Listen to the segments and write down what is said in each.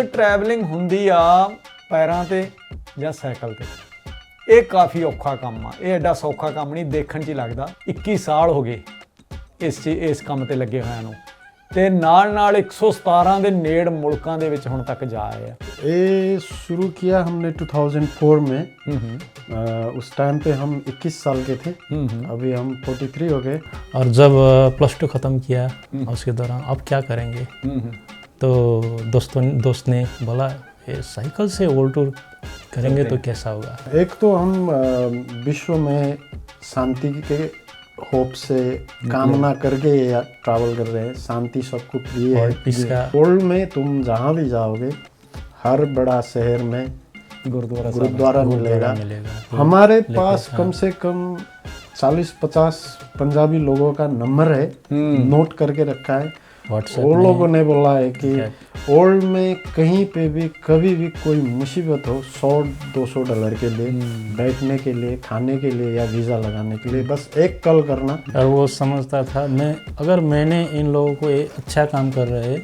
Travelling ਹੁੰਦੀ ਆ ਪੈਰਾਂ ਤੇ ਜਾਂ ਸਾਈਕਲ ਤੇ। ਇਹ ਕਾਫੀ ਔਖਾ ਕੰਮ ਆ, ਇਹ ਐਡਾ ਸੌਖਾ ਕੰਮ ਨਹੀਂ, ਦੇਖਣ 'ਚ ਹੀ ਲੱਗਦਾ। 21 ਸਾਲ ਹੋ ਗਏ ਇਸ ਕੰਮ ਤੇ ਲੱਗੇ ਹੋਇਆਂ ਨੂੰ, ਤੇ ਨਾਲ 117 ਦੇ ਨੇੜ ਮੁਲਕਾਂ ਦੇ ਵਿੱਚ ਹੁਣ ਤੱਕ ਜਾ ਆਏ ਆ। ये शुरू किया हमने 2004 में। उस टाइम पे हम 21 साल के थे, अभी हम 43 हो गए। और जब +2 ख़त्म किया उसके दौरान अब क्या करेंगे, तो दोस्त ने बोला ये साइकिल से वर्ल्ड टूर करेंगे तो कैसा होगा। एक तो हम विश्व में शांति के होप से कामना करके ट्रैवल कर रहे हैं। शांति सबको प्रिय है। वर्ल्ड में तुम जहाँ भी जाओगे, हर बड़ा शहर में गुरुद्वारा मिलेगा। हमारे पास कम से कम 40-50 पंजाबी लोगों का नंबर है, नोट करके रखा है। वो लोगों ने बोला है कि वर्ल्ड में कहीं पे भी कभी भी कोई मुसीबत हो, $100-200 के लिए बैठने के लिए, खाने के लिए या वीज़ा लगाने के लिए बस एक कॉल करना। और वो समझता था अगर मैंने इन लोगों को अच्छा काम कर रहे हैं,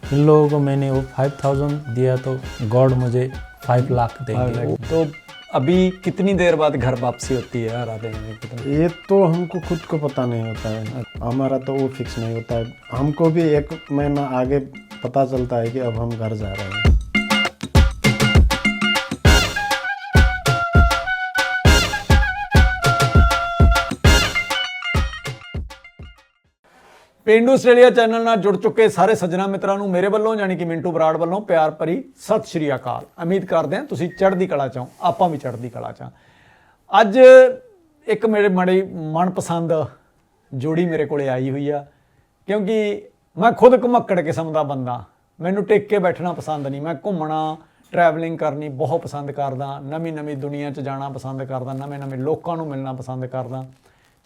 इन लोगों को मैंने वो 5,000 दिया तो गॉड मुझे 5 लाख देंगे। तो अभी कितनी देर बाद घर वापसी होती है हर आधे महीने कितना? ये तो हमको खुद को पता नहीं होता है, हमारा तो वो फिक्स नहीं होता है। हमको भी 1 महीना आगे पता चलता है कि अब हम घर जा रहे हैं। ਪੇਂਡੂ ਆਸਟ੍ਰੇਲੀਆ ਚੈਨਲ ਨਾਲ ਜੁੜ ਚੁੱਕੇ ਸਾਰੇ ਸੱਜਣਾ ਮਿੱਤਰਾਂ ਨੂੰ ਮੇਰੇ ਵੱਲੋਂ ਯਾਨੀ ਕਿ ਮਿੰਟੂ ਬਰਾੜ ਵੱਲੋਂ ਪਿਆਰ ਭਰੀ ਸਤਿ ਸ਼੍ਰੀ ਅਕਾਲ। ਉਮੀਦ ਕਰਦੇ ਹਾਂ ਤੁਸੀਂ ਚੜ੍ਹਦੀ ਕਲਾ 'ਚ ਹੋ, ਆਪਾਂ ਵੀ ਚੜ੍ਹਦੀ ਕਲਾ 'ਚ ਹਾਂ। ਅੱਜ ਇੱਕ ਮੇਰੇ ਬੜੀ ਮਨਪਸੰਦ ਜੋੜੀ ਮੇਰੇ ਕੋਲੇ ਆਈ ਹੋਈ ਆ, ਕਿਉਂਕਿ ਮੈਂ ਖੁਦ ਘੁਮੱਕੜ ਕਿਸਮ ਦਾ ਬੰਦਾ, ਮੈਨੂੰ ਟਿਕ ਕੇ ਬੈਠਣਾ ਪਸੰਦ ਨਹੀਂ। ਮੈਂ ਘੁੰਮਣਾ ਟਰੈਵਲਿੰਗ ਕਰਨੀ ਬਹੁਤ ਪਸੰਦ ਕਰਦਾ, ਨਵੀਂ ਦੁਨੀਆ 'ਚ ਜਾਣਾ ਪਸੰਦ ਕਰਦਾ, ਨਵੇਂ ਲੋਕਾਂ ਨੂੰ ਮਿਲਣਾ ਪਸੰਦ ਕਰਦਾ।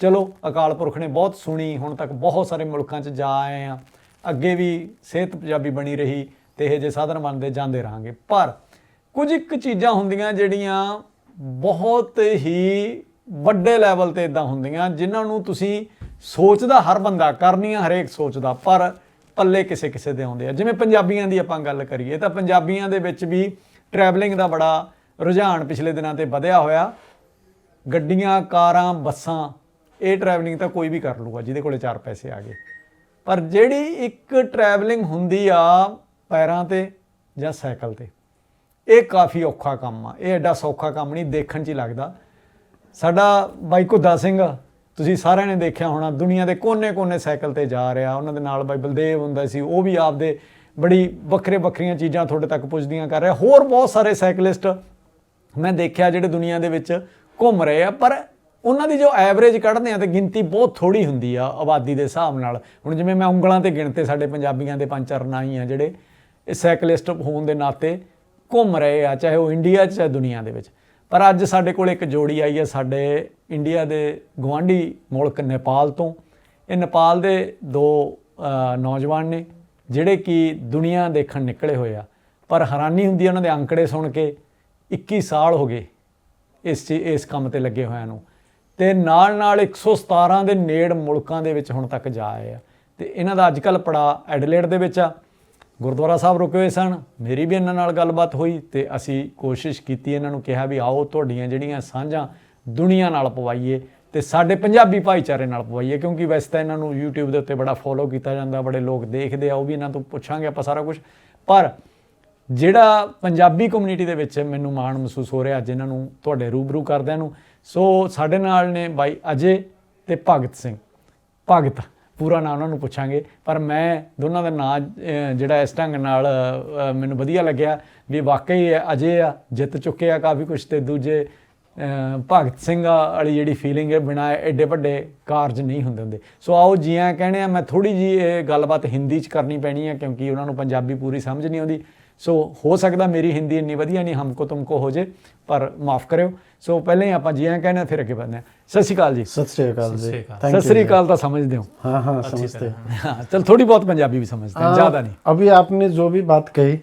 ਚਲੋ ਅਕਾਲ ਪੁਰਖ ਨੇ ਬਹੁਤ ਸੁਣੀ, ਹੁਣ ਤੱਕ ਬਹੁਤ ਸਾਰੇ ਮੁਲਕਾਂ 'ਚ ਜਾ ਆਏ ਆ, ਅੱਗੇ ਵੀ ਸਿਹਤ ਪੰਜਾਬੀ ਬਣੀ ਰਹੀ ਤੇ ਇਹ ਜਿਹੇ ਸਾਧਨ ਬਣਦੇ ਜਾਂਦੇ ਰਹਾਂਗੇ। ਪਰ ਕੁਝ ਇੱਕ ਚੀਜ਼ਾਂ ਹੁੰਦੀਆਂ ਜਿਹੜੀਆਂ ਬਹੁਤ ਹੀ ਵੱਡੇ ਲੈਵਲ ਤੇ ਇਦਾਂ ਹੁੰਦੀਆਂ ਜਿਨ੍ਹਾਂ ਨੂੰ ਤੁਸੀਂ ਸੋਚਦਾ ਹਰ ਬੰਦਾ, ਕਰਨੀਆਂ ਹਰੇਕ ਸੋਚਦਾ, ਪਰ ਪੱਲੇ ਕਿਸੇ ਦੇ ਆਉਂਦੇ ਆ। ਜਿਵੇਂ ਪੰਜਾਬੀਆਂ ਦੀ ਆਪਾਂ ਗੱਲ ਕਰੀਏ ਤਾਂ ਪੰਜਾਬੀਆਂ ਦੇ ਵਿੱਚ ਵੀ ਟਰੈਵਲਿੰਗ ਦਾ ਬੜਾ ਰੁਝਾਨ ਪਿਛਲੇ ਦਿਨਾਂ ਤੇ ਵਧਿਆ ਹੋਇਆ। ਗੱਡੀਆਂ, ਕਾਰਾਂ, ਬੱਸਾਂ, ਇਹ ਟਰੈਵਲਿੰਗ ਤਾਂ ਕੋਈ ਵੀ ਕਰ ਲੂਗਾ ਜਿਹਦੇ ਕੋਲੇ 4 ਪੈਸੇ ਆ ਗਏ। ਪਰ ਜਿਹੜੀ ਇੱਕ ਟਰੈਵਲਿੰਗ ਹੁੰਦੀ ਆ ਪੈਰਾਂ ਤੇ ਜਾਂ ਸਾਈਕਲ ਤੇ, ਇਹ ਕਾਫੀ ਔਖਾ ਕੰਮ ਆ, ਇਹ ਐਡਾ ਸੌਖਾ ਕੰਮ ਨਹੀਂ, ਦੇਖਣ 'ਚ ਹੀ ਲੱਗਦਾ। ਸਾਡਾ ਬਾਈ ਘੁੱਦਾ ਸਿੰਘ ਤੁਸੀਂ ਸਾਰਿਆਂ ਨੇ ਦੇਖਿਆ ਹੋਣਾ, ਦੁਨੀਆ ਦੇ ਕੋਨੇ ਸਾਈਕਲ ਤੇ ਜਾ ਰਿਹਾ। ਉਹਨਾਂ ਦੇ ਨਾਲ ਬਾਈ ਬਲਦੇਵ ਹੁੰਦਾ ਸੀ, ਉਹ ਵੀ ਆਪਦੇ ਬੜੀ ਵੱਖਰੀਆਂ ਚੀਜ਼ਾਂ ਤੁਹਾਡੇ ਤੱਕ ਪੁੱਜਦੀਆਂ ਕਰ ਰਿਹਾ। ਹੋਰ ਬਹੁਤ ਸਾਰੇ ਸਾਈਕਲਿਸਟ ਮੈਂ ਦੇਖਿਆ ਜਿਹੜੇ ਦੁਨੀਆ ਦੇ ਵਿੱਚ ਘੁੰਮ ਰਹੇ ਆ, ਪਰ ਉਹਨਾਂ ਦੀ ਜੋ ਐਵਰੇਜ ਕੱਢਦੇ ਆ ਤਾਂ ਗਿਣਤੀ ਬਹੁਤ ਥੋੜ੍ਹੀ ਹੁੰਦੀ ਆ ਆਬਾਦੀ ਦੇ ਹਿਸਾਬ ਨਾਲ। ਹੁਣ ਜਿਵੇਂ ਮੈਂ ਉਂਗਲਾਂ 'ਤੇ ਗਿਣਤੇ ਸਾਡੇ ਪੰਜਾਬੀਆਂ ਦੇ 5-4 ਨਾਂ ਹੀ ਆ ਜਿਹੜੇ ਇਹ ਸਾਈਕਲਿਸਟ ਹੋਣ ਦੇ ਨਾਤੇ ਘੁੰਮ ਰਹੇ ਆ, ਚਾਹੇ ਉਹ ਇੰਡੀਆ 'ਚ ਚਾਹੇ ਦੁਨੀਆ ਦੇ ਵਿੱਚ। ਪਰ ਅੱਜ ਸਾਡੇ ਕੋਲ ਇੱਕ ਜੋੜੀ ਆਈ ਹੈ ਸਾਡੇ ਇੰਡੀਆ ਦੇ ਗੁਆਂਢੀ ਮੁਲਕ ਨੇਪਾਲ ਤੋਂ। ਇਹ ਨੇਪਾਲ ਦੇ 2 ਨੌਜਵਾਨ ਨੇ ਜਿਹੜੇ ਕਿ ਦੁਨੀਆ ਦੇਖਣ ਨਿਕਲੇ ਹੋਏ ਆ, ਪਰ ਹੈਰਾਨੀ ਹੁੰਦੀ ਹੈ ਉਹਨਾਂ ਦੇ ਅੰਕੜੇ ਸੁਣ ਕੇ। 21 ਸਾਲ ਹੋ ਗਏ ਇਸ ਕੰਮ ਤੇ ਲੱਗੇ ਹੋਇਆਂ ਨੂੰ, ਤੇ ਨਾਲ 117 ਦੇ ਨੇੜ ਮੁਲਕਾਂ ਦੇ ਵਿੱਚ ਹੁਣ ਤੱਕ ਜਾ ਆਏ ਆ। ਤੇ ਇਹਨਾਂ ਦਾ ਅੱਜ ਕੱਲ੍ਹ ਪੜਾ ਐਡਲੇਡ ਦੇ ਵਿੱਚ ਆ। ਗੁਰਦੁਆਰਾ ਸਾਹਿਬ ਰੁਕੇ ਹੋਏ ਸਨ, ਮੇਰੀ ਵੀ ਇਹਨਾਂ ਨਾਲ ਗੱਲਬਾਤ ਹੋਈ ਤੇ ਅਸੀਂ ਕੋਸ਼ਿਸ਼ ਕੀਤੀ, ਇਹਨਾਂ ਨੂੰ ਕਿਹਾ ਵੀ ਆਓ ਤੁਹਾਡੀਆਂ ਜਿਹੜੀਆਂ ਸਾਂਝਾਂ ਦੁਨੀਆ ਨਾਲ ਪਵਾਈਏ ਤੇ ਸਾਡੇ ਪੰਜਾਬੀ ਭਾਈਚਾਰੇ ਨਾਲ ਪਵਾਈਏ, ਕਿਉਂਕਿ ਵੈਸੇ ਤਾਂ ਇਹਨਾਂ ਨੂੰ YouTube ਦੇ ਉੱਤੇ ਬੜਾ ਫੋਲੋ ਕੀਤਾ ਜਾਂਦਾ, ਬੜੇ ਲੋਕ ਦੇਖਦੇ ਆ, ਉਹ ਵੀ ਇਹਨਾਂ ਤੋਂ ਪੁੱਛਾਂਗੇ ਆਪਾਂ ਸਾਰਾ ਕੁਝ। ਪਰ ਜਿਹੜਾ ਪੰਜਾਬੀ ਕਮਿਊਨਿਟੀ ਦੇ ਵਿੱਚ ਮੈਨੂੰ ਮਾਣ ਮਹਿਸੂਸ ਹੋ ਰਿਹਾ ਅੱਜ ਇਹਨਾਂ ਨੂੰ ਤੁਹਾਡੇ ਰੂਬਰੂ ਕਰਦਿਆਂ ਨੂੰ। ਸੋ ਸਾਡੇ ਨਾਲ ਨੇ ਬਾਈ ਅਜੇ ਤੇ ਭਗਤ ਸਿੰਘ। ਭਗਤ ਪੂਰਾ ਨਾਂ ਉਹਨਾਂ ਨੂੰ ਪੁੱਛਾਂਗੇ, ਪਰ ਮੈਂ ਦੋਨਾਂ ਦਾ ਨਾਂ ਜਿਹੜਾ ਇਸ ਢੰਗ ਨਾਲ ਮੈਨੂੰ ਵਧੀਆ ਲੱਗਿਆ ਵੀ ਵਾਕਈ ਅਜੇ ਆ ਜਿੱਤ ਚੁੱਕੇ ਆ ਕਾਫੀ ਕੁਛ, ਤੇ ਦੂਜੇ ਭਗਤ ਸਿੰਘ ਵਾਲੀ ਜਿਹੜੀ ਫੀਲਿੰਗ ਹੈ ਬਿਨਾਂ ਐਡੇ ਵੱਡੇ ਕਾਰਜ ਨਹੀਂ ਹੁੰਦੇ। ਸੋ ਆਓ ਜੀ ਆਇਆਂ ਕਹਿੰਦੇ ਆ। ਮੈਂ ਥੋੜ੍ਹੀ ਜਿਹੀ ਇਹ ਗੱਲਬਾਤ ਹਿੰਦੀ 'ਚ ਕਰਨੀ ਪੈਣੀ ਹੈ ਕਿਉਂਕਿ ਉਹਨਾਂ ਨੂੰ ਪੰਜਾਬੀ ਪੂਰੀ ਸਮਝ ਨਹੀਂ ਆਉਂਦੀ। ਸੋ ਹੋ ਸਕਦਾ ਮੇਰੀ ਹਿੰਦੀ ਇੰਨੀ ਵਧੀਆ ਨਹੀਂ ਹਮਕੋ ਤੁਮਕੋ ਹੋ ਜੇ, ਪਰ ਮਾफ़ ਕਰਿਓ। ਸੋ ਪਹਿਲਾਂ ਹੀ ਆਪਾਂ ਜੀ ਆਇਆਂ ਕਹਿੰਦੇ ਫਿਰ ਅੱਗੇ ਵਧਦੇ ਹਾਂ। ਸਤਿ ਸ਼੍ਰੀ ਅਕਾਲ ਜੀ। ਸਤਿ ਸ਼੍ਰੀ ਅਕਾਲ ਜੀ। ਸਤਿ ਸ਼੍ਰੀ ਅਕਾਲ ਤਾਂ ਸਮਝਦੇ हो? हाँ समझते हैं। हाँ चल थोड़ी बहुत पंजाबी भी समझते हैं, ज़्यादा नहीं। अभी आपने जो भी बात कही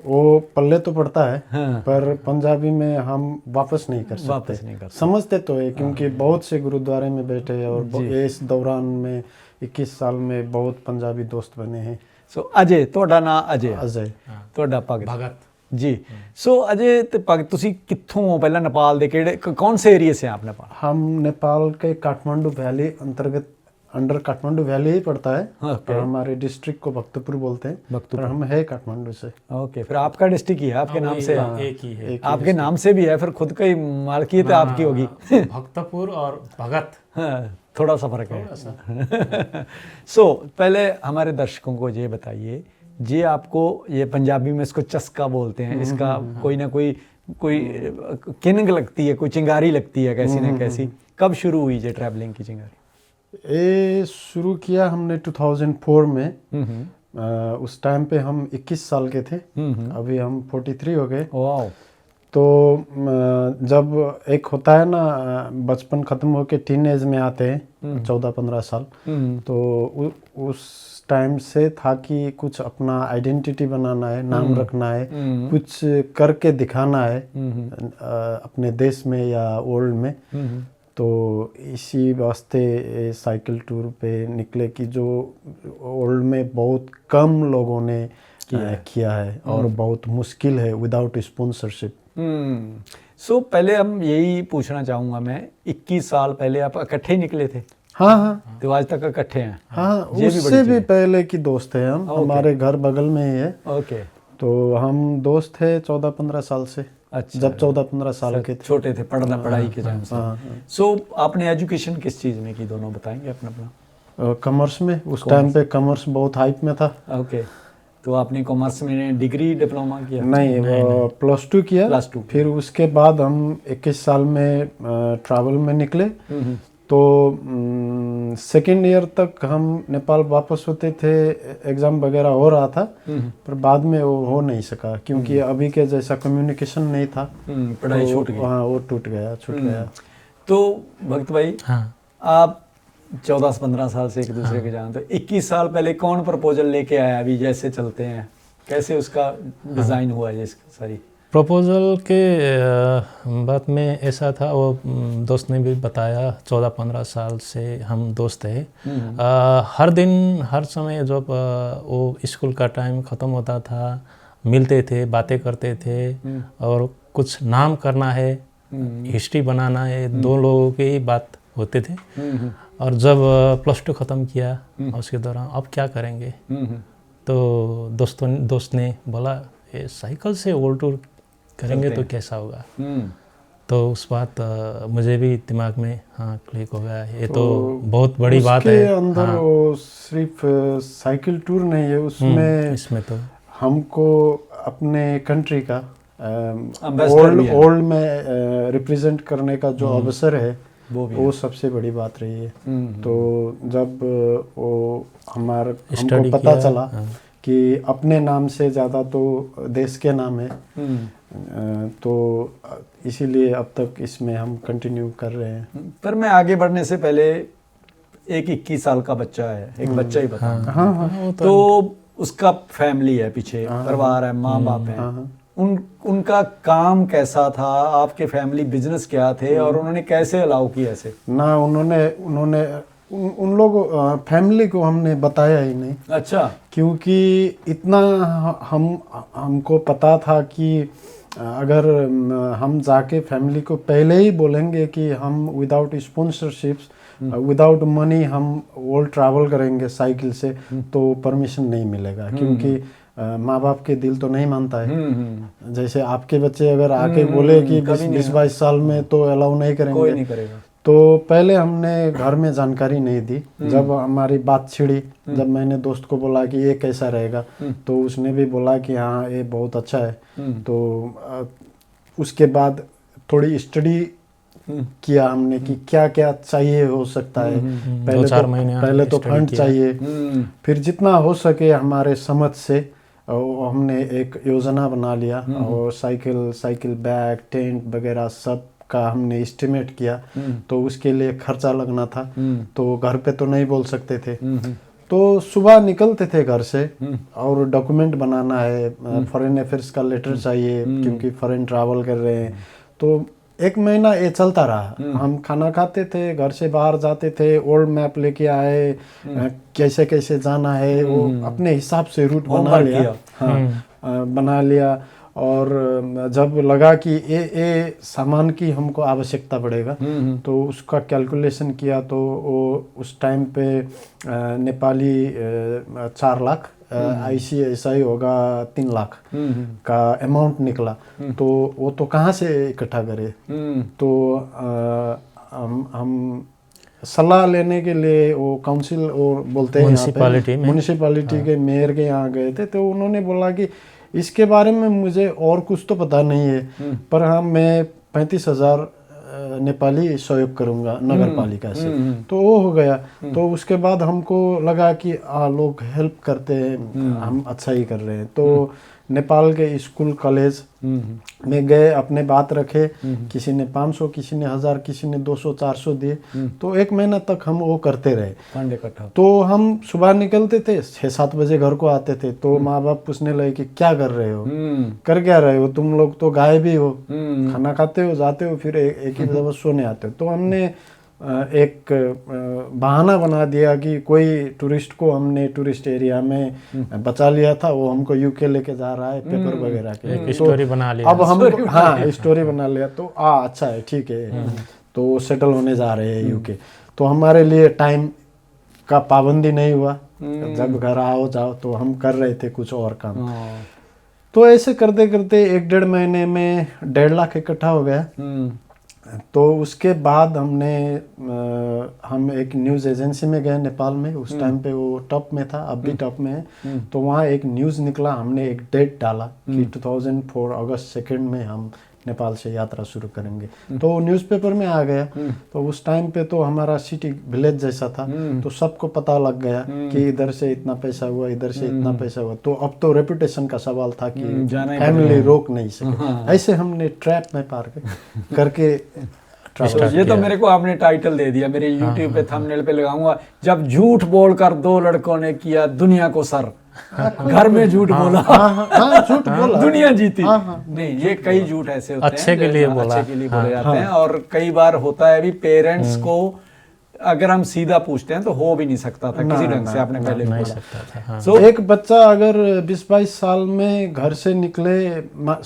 वो पल्ले तो पड़ता है, पर पंजाबी में हम वापस नहीं कर सकते। समझते तो है क्योंकि बहुत से गुरुद्वारे में बैठे और इस दौरान में 21 साल में बहुत पंजाबी दोस्त बने हैं। ਸੋ ਅਜੇ, ਤੁਹਾਡਾ ਨਾਮ ਅਜੇ ਆ, अजय। ਤੁਹਾਡਾ ਭਗਤ भगत ਜੀ। सो अजय ਤੇ ਭਗਤ ਤੁਸੀਂ ਕਿੱਥੋਂ ਹੋ? ਪਹਿਲਾਂ नेपाल ਦੇ ਕਿਹੜੇ कौन से एरिया से आप नेपाल? हम नेपाल के काठमांडू वैली अंतर्गत अंडर काठमांडू वैली ही पड़ता है। हाँ, पर हमारे डिस्ट्रिक्ट को भक्तपुर बोलते हैं, पर हम है काठमांडू से। ओके, फिर आपका डिस्ट्रिक्ट ही है, आपके नाम से है। एक ही है। आपके नाम से भी है, फिर खुद का ही मालकियत आपकी होगी। भक्तपुर और भगत हाँ, थोड़ा सा फर्क है। सो पहले हमारे दर्शकों को ये बताइए, ये आपको, ये पंजाबी में इसको चस्का बोलते हैं, इसका कोई ना कोई किनंग लगती है, कोई चिंगारी लगती है कैसी ना कैसी, कब शुरू हुई ये ट्रैवलिंग की चिंगारी? ये शुरू किया हमने 2004 में। उस टाइम पे हम 21 साल के थे, अभी हम 43 हो गए। वाओ। तो जब एक होता है ना, बचपन ख़त्म होके टीन एज में आते हैं 14-15 साल, तो उस टाइम से था कि कुछ अपना आइडेंटिटी बनाना है, नाम रखना है, कुछ करके दिखाना है अपने देश में या वर्ल्ड में। तो इसी वास्ते साइकिल टूर पे निकले कि जो वर्ल्ड में बहुत कम लोगों ने किया है और बहुत मुश्किल है विदाउट स्पॉन्सरशिप। सो पहले हम यही पूछना चाहूँगा मैं, 21 साल पहले आप इकट्ठे निकले थे? हाँ हाँ, तो आज तक इकट्ठे हैं? हाँ, उससे भी पहले की दोस्त है हम, हमारे घर बगल में ही है। ओके। तो हम दोस्त थे 14-15 साल से। अच्छा, जब 14-15 साल के थे, छोटे थे, पढ़ाई के टाइम से। सो आपने एजुकेशन किस चीज़ में की, दोनों बताएंगे अपना अपना? कॉमर्स में। उस टाइम पे कॉमर्स बहुत हाइप में था। ओके, तो आपने कॉमर्स में डिग्री डिप्लोमा किया? नहीं, वो +2 किया। +2। फिर उसके बाद हम 21 साल में ट्रैवल में निकले। तो सेकेंड ईयर तक हम नेपाल वापस होते थे, एग्ज़ाम वगैरह हो रहा था, पर बाद में वो हो नहीं सका क्योंकि अभी के जैसा कम्युनिकेशन नहीं था। पढ़ाई छूट गई। हाँ, वो छूट गया। तो भक्त भाई, हाँ, आप 14-15 साल से एक दूसरे के जानते हो, 21 साल पहले कौन प्रपोजल लेके आया? अभी जैसे चलते हैं, कैसे उसका डिज़ाइन हुआ ये सारी? प्रपोजल के बात में ऐसा था, वो दोस्त ने भी बताया, 14-15 साल से हम दोस्त हैं। हर दिन हर समय जब वो स्कूल का टाइम ख़त्म होता था, मिलते थे, बातें करते थे, और कुछ नाम करना है, हिस्ट्री बनाना है, दो लोगों की ही बात होते थे। और जब +2 ख़त्म किया, उसके दौरान अब क्या करेंगे, तो दोस्त ने बोला ये साइकिल से वर्ल्ड टूर करेंगे तो कैसा होगा। तो उस बात मुझे भी दिमाग में क्लिक हो गया, ये तो बहुत बड़ी बात है। उसके अंदर वो सिर्फ साइकिल टूर नहीं है, इसमें तो हमको अपने कंट्री का वर्ल्ड में रिप्रेजेंट करने का जो अवसर है, वो सबसे बड़ी बात रही है। तो जब वो हमको पता चला कि अपने नाम से ज़्यादा तो देश के नाम है, तो इसीलिए अब तक इसमें हम कंटिन्यू कर रहे हैं। पर मैं आगे बढ़ने से पहले, एक 21 साल का बच्चा है, एक बच्चा ही बता। हाँ, तो उसका फैमिली है पीछे, परिवार है, माँ बाप है, उनका काम कैसा था? आपके फैमिली बिजनेस क्या थे और उन्होंने कैसे अलाउ किया ऐसे? ना, उन लोग फैमिली को हमने बताया ही नहीं। अच्छा। क्योंकि इतना हमको पता था कि अगर हम जाके फैमिली को पहले ही बोलेंगे कि हम विदाउट स्पॉन्सरशिप्स, विदाउट मनी हम वर्ल्ड ट्रैवल करेंगे साइकिल से, तो परमिशन नहीं मिलेगा, क्योंकि माँ बाप के दिल तो नहीं मानता है। जैसे आपके बच्चे अगर आके बोले कि 20-22 साल में, तो अलाउ नहीं करेंगे, कोई नहीं करेगा। तो पहले हमने घर में जानकारी नहीं दी। जब हमारी बात छिड़ी, जब मैंने दोस्त को बोला कि ये कैसा रहेगा, तो उसने भी बोला कि हाँ ये बहुत अच्छा है। तो उसके बाद थोड़ी स्टडी किया हमने कि क्या क्या चाहिए हो सकता है। पहले तो फंड चाहिए, फिर जितना हो सके हमारे समझ से हमने एक योजना बना लिया, और साइकिल बैग, टेंट वगैरह सब का हमने एस्टिमेट किया। तो उसके लिए खर्चा लगना था, तो घर पे तो नहीं बोल सकते थे। तो सुबह निकलते थे घर से, और डॉक्यूमेंट बनाना है, फॉरेन अफेयर्स का लेटर चाहिए क्योंकि फॉरेन ट्रैवल कर रहे हैं। तो 1 महीना ये चलता रहा। हम खाना खाते थे, घर से बाहर जाते थे, ओल्ड मैप लेके आए, कैसे कैसे जाना है वो अपने हिसाब से रूट बना लिया। हाँ, बना लिया। और जब लगा कि ये सामान की हमको आवश्यकता पड़ेगा तो उसका कैलकुलेशन किया, तो वो उस टाइम पे नेपाली 4 लाख, ICSI होगा 3 लाख का अमाउंट निकला। तो वो तो कहाँ से इकट्ठा करे। तो हम सलाह लेने के लिए वो काउंसिल वो बोलते हैं म्यूनिसिपैलिटी के मेयर के यहाँ गए थे। तो उन्होंने बोला कि इसके बारे में मुझे और कुछ तो पता नहीं है, पर हाँ मैं 35,000 नेपाली सहयोग करूंगा नगर पालिका से। तो वो हो गया। तो उसके बाद हमको लगा कि लोग हेल्प करते हैं, हम अच्छा ही कर रहे हैं। तो नेपाल के स्कूल कॉलेज में गए, अपने बात रखे, किसी ने 500, किसी ने 1000, किसी ने 200-400 दिए। तो 1 महीना तक हम वो करते रहे। तो हम सुबह निकलते थे, 6-7 बजे घर को आते थे। तो माँ बाप पूछने लगे कि क्या कर रहे हो, कर क्या रहे हो, तुम लोग तो गायब ही हो, खाना खाते हो, जाते हो, फिर एक ही दफा सोने आते हो। तो हमने एक बहाना बना दिया कि कोई टूरिस्ट को हमने टूरिस्ट एरिया में बचा लिया था, वो हमको यूके लेके जा रहा है पेपर वगैरह के। एक स्टोरी बना लिया। अब हमको हाँ स्टोरी बना लिया। तो अच्छा है, ठीक है। तो सेटल होने जा रहे हैं यूके। तो हमारे लिए टाइम का पाबंदी नहीं हुआ, जब घर आओ जाओ। तो हम कर रहे थे कुछ और काम। तो ऐसे करते करते 1-1.5 महीने में 1.5 लाख इकट्ठा हो गया। तो उसके बाद हम एक न्यूज़ एजेंसी में गए नेपाल में। उस टाइम पे वो टॉप में था, अब भी टॉप में है। तो वहाँ एक न्यूज़ निकला, हमने एक डेट डाला कि 2004 अगस्त 2 में हम नेपाल से यात्रा शुरू करेंगे। तो न्यूज़पेपर में आ गया। तो उस टाइम पे तो हमारा सिटी विलेज जैसा था, तो सबको पता लग गया कि इधर से इतना पैसा हुआ, इधर से इतना पैसा हुआ। तो अब तो रेपुटेशन का सवाल था कि फैमिली रोक नहीं सके। ऐसे हमने ट्रैप में पार करके ये तो मेरे को आपने टाइटल दे दिया, मेरे YouTube पे थंबनेल पे लगाऊंगा, जब झूठ बोलकर 2 लड़कों ने किया दुनिया को सर। घर में झूठ बोला, झूठ बोला, दुनिया जीती। नहीं, ये कई झूठ ऐसे होते हैं अच्छे के लिए बोला, अच्छे के लिए बोले जाते हैं। और कई बार होता है भी पेरेंट्स को अगर हम सीधा पूछते हैं तो हो भी नहीं सकता था किसी ढंग से, आपने पहले नहीं बोला। सकता था। तो एक बच्चा अगर 20-22 साल में घर से निकले,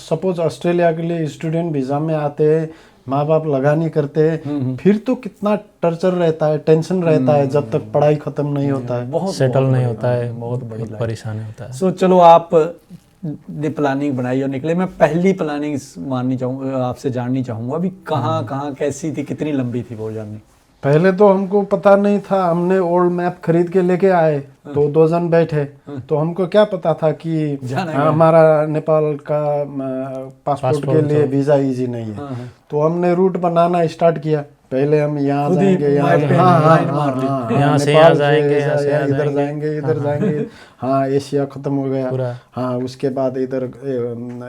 सपोज ऑस्ट्रेलिया के लिए स्टूडेंट वीजा में आते हैं, माँ बाप लगा नहीं करते, फिर तो कितना टर्चर रहता है, टेंशन रहता है जब तक पढ़ाई खत्म नहीं होता है, बहुत सेटल नहीं होता है, बहुत बड़ी परेशानी होता है। सो चलो, आप ने प्लानिंग बनाई और निकले। मैं पहली प्लानिंग माननी चाहूँगा, आपसे जाननी चाहूँगा अभी कहाँ कैसी थी, कितनी लंबी थी वो जर्नी? पहले तो हमको पता नहीं था, हमने ओल्ड मैप खरीद के लेके आए। तो 2 जन बैठे, तो हमको क्या पता था कि हमारा नेपाल का पासपोर्ट के लिए वीज़ा इजी नहीं है। तो हमने रूट बनाना स्टार्ट किया। पहले हम यहाँ जाएंगे, यहाँ से यहाँ जाएंगे, इधर जाएंगे, इधर जाएंगे। हाँ, एशिया खत्म हो गया। हाँ, उसके बाद इधर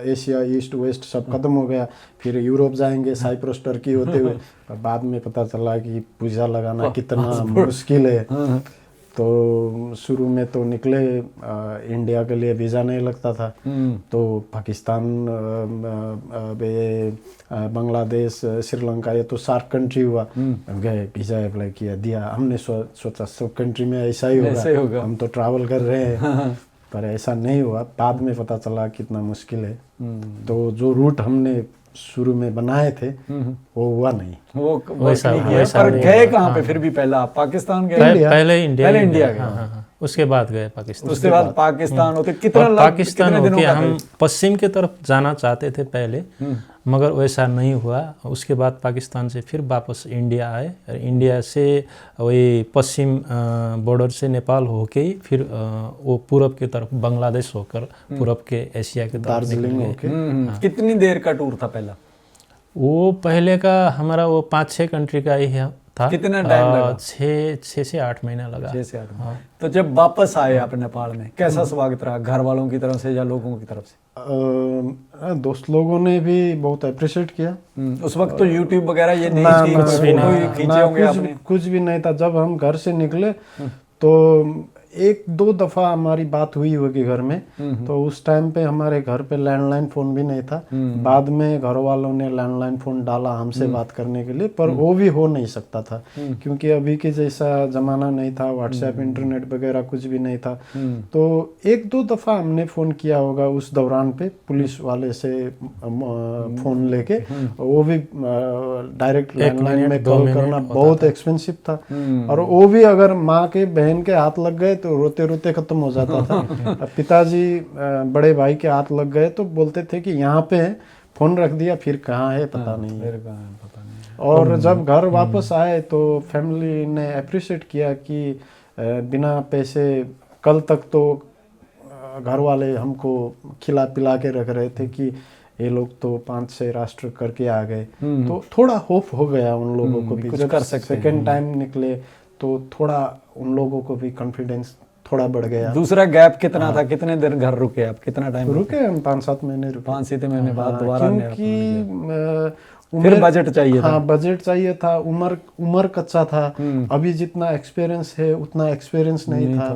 एशिया ईस्ट वेस्ट सब खत्म हो गया। फिर यूरोप जाएंगे, साइप्रस टर्की होते हुए। बाद में पता चला कि वीज़ा लगाना कितना मुश्किल है। तो शुरू में तो निकले, इंडिया के लिए वीज़ा नहीं लगता था। तो पाकिस्तान, बांग्लादेश, श्रीलंका, ये तो 7 कंट्री हुआ। गए, वीज़ा अप्लाई किया, दिया। हमने सोचा सब कंट्री में ऐसा ही होगा, हम तो ट्रैवल कर रहे हैं। पर ऐसा नहीं हुआ, बाद में पता चला कितना मुश्किल है। तो जो रूट हमने शुरू में बनाए थे वो हुआ नहीं, वो वैसा पर गए कहाँ पे? फिर भी पहला पाकिस्तान गए, पहले इंडिया गए। उसके बाद गए पाकिस्तान। उसके बाद पाकिस्तान होते कितना पाकिस्तान होके हम पश्चिम के तरफ जाना चाहते थे पहले, मगर वैसा नहीं हुआ। उसके बाद पाकिस्तान से फिर वापस इंडिया आए। इंडिया से वही पश्चिम बॉर्डर से नेपाल होके ही फिर वो पूरब की तरफ बांग्लादेश होकर पूरब के एशिया के तरफ दार्जिलिंग होके। कितनी देर का टूर था पहला? वो पहले का हमारा वो 5-6 कंट्री का ही था। कितना टाइम लगा? 6 से 8 महीना लगा। 6 से 8 महीना। तो जब वापस आए आप नेपाल में, कैसा स्वागत रहा घर वालों की तरफ से या लोगों की तरफ से? दोस्त लोगों ने भी बहुत अप्रिशिएट किया। उस वक्त तो यूट्यूब वगैरह ये नहीं थी, कुछ भी नहीं था। जब हम घर से निकले तो एक दो दफ़ा हमारी बात हुई होगी घर में, तो उस टाइम पे हमारे घर पे लैंडलाइन फ़ोन भी नहीं था। बाद में घर वालों ने लैंडलाइन फ़ोन डाला हमसे बात करने के लिए, पर वो भी हो नहीं सकता था क्योंकि अभी के जैसा ज़माना नहीं था, व्हाट्सएप इंटरनेट वगैरह कुछ भी नहीं था। तो एक दो दफ़ा हमने फ़ोन किया होगा उस दौरान पे, पुलिस वाले से फ़ोन लेके, वो भी डायरेक्ट लैंडलाइन में कॉल करना बहुत एक्सपेंसिव था, और वो भी अगर माँ के बहन के हाथ लग गए तो रोते रोते ख़त्म हो जाता था। पिताजी बड़े भाई के हाथ लग गए तो बोलते थे कि यहाँ पे है, फ़ोन रख दिया, फिर कहाँ है पता नहीं है। और जब घर वापस आए तो फैमिली ने अप्रिशिएट किया कि बिना पैसे कल तक तो घर वाले हमको खिला पिला के रख रहे थे कि ये लोग तो 5-6 राष्ट्र करके आ गए, तो थोड़ा होप हो गया उन लोगों को भी। जब सेकेंड टाइम निकले तो थोड़ा उन लोगों को भी कॉन्फिडेंस थोड़ा बढ़ गया। दूसरा गैप कितना था, कितने दिन घर रुके आप, कितना टाइम रुके? हम 5-7 महीने रुके। 5-7 महीने बाद दोबारा, क्योंकि फिर बजट चाहिए था। हाँ, बजट चाहिए था, उम्र कच्चा था, अभी जितना एक्सपीरियंस है उतना एक्सपीरियंस नहीं था।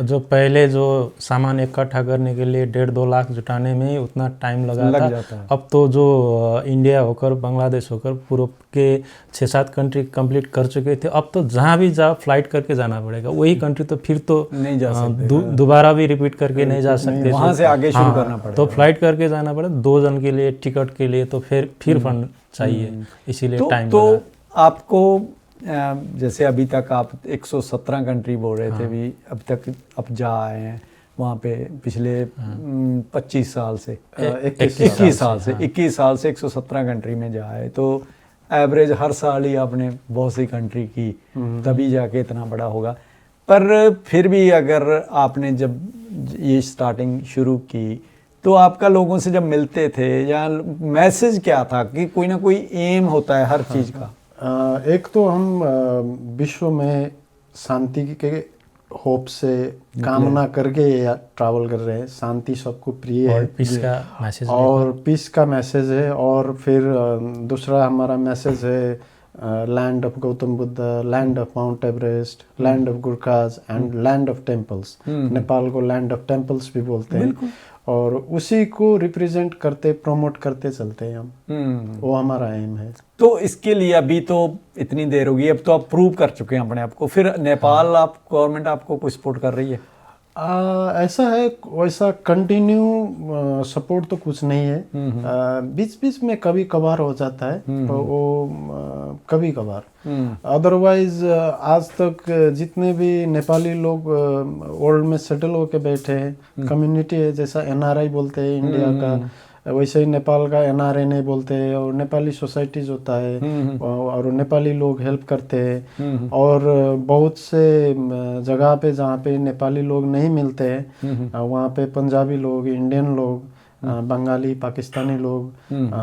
जो पहले जो सामान इकट्ठा करने के लिए 1.5-2 लाख जुटाने में उतना टाइम लग जाता है। अब तो जो इंडिया होकर बांग्लादेश होकर पूर्व के 6-7 कंट्री कंप्लीट कर चुके थे, अब तो जहाँ भी जाओ फ्लाइट करके जाना पड़ेगा। वही कंट्री तो फिर तो नहीं जा सकते, दोबारा भी रिपीट करके नहीं जा सकते, वहाँ से आगे शुरू करना पड़ेगा। तो फ्लाइट करके जाना पड़ेगा 2 जन के लिए टिकट के लिए, तो फिर फंड चाहिए, इसीलिए टाइम तो आपको जैसे अभी तक आप 117 कंट्री बोल रहे थे भी, अब तक अब जा आए हैं वहाँ पे पिछले 25 साल से 21 साल से 117 कंट्री में जा आए, तो एवरेज हर साल ही आपने बहुत सी कंट्री की, तभी जाके इतना बड़ा होगा। पर फिर भी अगर आपने जब ये स्टार्टिंग शुरू की तो आपका लोगों से जब मिलते थे, या मैसेज क्या था कि कोई ना कोई एम होता है हर चीज़ का? एक तो हम विश्व में शांति के होप से कामना करके ट्रैवल कर रहे हैं। शांति सबको प्रिय है, पीस का मैसेज, और पीस का मैसेज है। और फिर दूसरा हमारा मैसेज है land of Gautam Buddha, land of mount Everest, land of Gurkhas and land of temples. Nepal को लैंड ऑफ टेम्पल्स भी बोलते हैं, और उसी को रिप्रेजेंट करते प्रमोट करते चलते हैं हम। वो हमारा एम है। तो इसके लिए अभी तो इतनी देर होगी, अब तो आप प्रूव कर चुके हैं अपने आप को, फिर नेपाल आप गवर्नमेंट आपको कोई सपोर्ट कर रही है? ऐसा है, वैसा कंटिन्यू सपोर्ट तो कुछ नहीं है, बीच बीच में कभी कभार हो जाता है, तो वो कभी कभार। अदरवाइज आज तक जितने भी नेपाली लोग वर्ल्ड में सेटल होके बैठे हैं, कम्युनिटी है, जैसा एनआरआई बोलते हैं इंडिया का, वैसे ही नेपाल का एनआरएन बोलते हैं, और नेपाली सोसाइटीज होता है, और नेपाली लोग हेल्प करते हैं। और बहुत से जगह पे जहाँ पे नेपाली लोग नहीं मिलते हैं, वहाँ पे पंजाबी लोग, इंडियन लोग, बंगाली, पाकिस्तानी लोग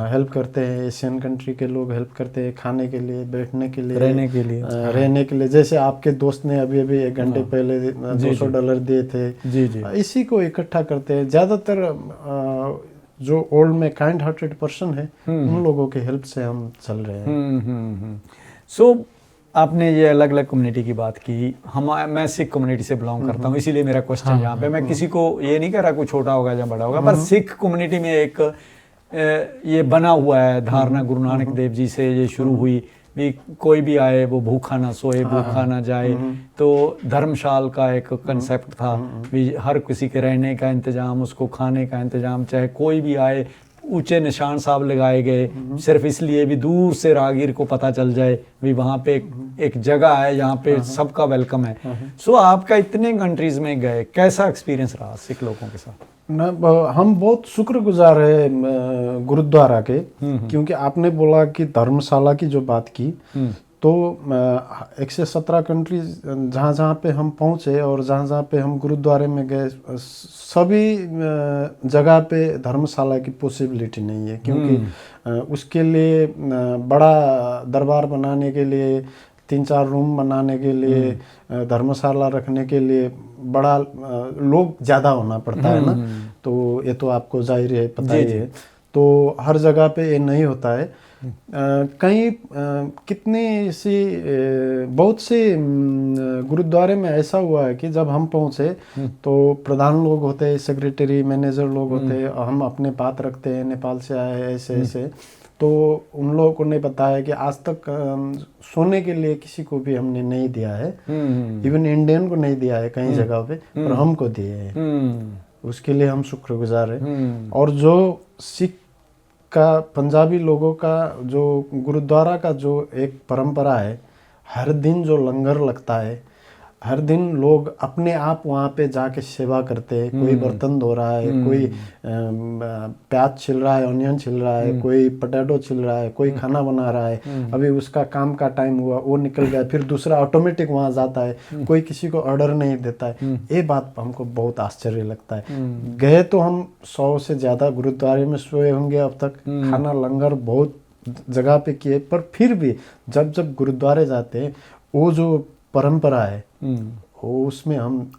हेल्प करते हैं। एशियन कंट्री के लोग हेल्प करते हैं, खाने के लिए, बैठने के लिए, रहने के लिए। जैसे आपके दोस्त ने अभी 1 घंटे पहले $200 दिए थे, इसी को इकट्ठा करते हैं। ज़्यादातर जो ओल्ड में काइंड हार्टेड पर्सन है, उन लोगों के हेल्प से हम चल रहे हैं। सो आपने ये अलग अलग कम्युनिटी की बात की, मैं सिख कम्युनिटी से बिलोंग करता हूँ, इसीलिए मेरा क्वेश्चन यहाँ पे, मैं किसी को ये नहीं कह रहा कोई छोटा होगा या बड़ा होगा, पर सिख कम्युनिटी में एक ये बना हुआ है धारणा, गुरु नानक देव जी से ये शुरू हुई भी, कोई भी आए वो भूखा ना सोए, भूखा ना जाए। तो धर्मशाल का एक कंसेप्ट था भी, हर किसी के रहने का इंतजाम, उसको खाने का इंतजाम, चाहे कोई भी आए। ऊंचे निशान साहब लगाए गए सिर्फ इसलिए भी दूर से राहगीर को पता चल जाए भी वहाँ पे एक जगह है जहाँ पे सबका वेलकम है। सो आपका इतने कंट्रीज में गए, कैसा एक्सपीरियंस रहा सिख लोगों के साथ? हम बहुत शुक्रगुजार है गुरुद्वारा के, क्योंकि आपने बोला कि धर्मशाला की जो बात की, तो 117 कंट्री जहाँ जहाँ पे हम पहुँचे और जहाँ जहाँ पे हम गुरुद्वारे में गए, सभी जगह पे धर्मशाला की पॉसिबिलिटी नहीं है, क्योंकि उसके लिए बड़ा दरबार बनाने के लिए, 3-4 रूम बनाने के लिए, धर्मशाला रखने के लिए बड़ा लोग ज़्यादा होना पड़ता है ना। तो ये तो आपको जाहिर है, पता ही है। तो हर जगह पे ये नहीं होता है। कहीं कितनी सी बहुत से गुरुद्वारे में ऐसा हुआ है कि जब हम पहुंचे तो प्रधान लोग होते, सेक्रेटरी, मैनेजर लोग होते, हम अपने बात रखते हैं नेपाल से आए हैं ऐसे ऐसे, तो उन लोगों को नहीं पता है कि आज तक सोने के लिए किसी को भी हमने नहीं दिया है, इवन इंडियन को नहीं दिया है कई जगह पे, पर हमको दिए हैं। उसके लिए हम शुक्रगुजार हैं। और जो सिख का, पंजाबी लोगों का जो गुरुद्वारा का जो एक परंपरा है, हर दिन जो लंगर लगता है, हर दिन लोग अपने आप वहाँ पे जाके सेवा करते हैं। कोई बर्तन धो रहा है, कोई प्याज छिल रहा है, ऑनियन छिल रहा है, कोई पोटैटो छिल रहा है, कोई खाना बना रहा है, अभी उसका काम का टाइम हुआ, वो निकल गया, फिर दूसरा ऑटोमेटिक वहाँ जाता है, कोई किसी को ऑर्डर नहीं देता है। ये बात हमको बहुत आश्चर्य लगता है। गए तो हम 100 से ज़्यादा गुरुद्वारे में सोए होंगे अब तक, खाना लंगर बहुत जगह पे किए, पर फिर भी जब जब गुरुद्वारे जाते हैं, वो जो परंपरा है वो उसमें हम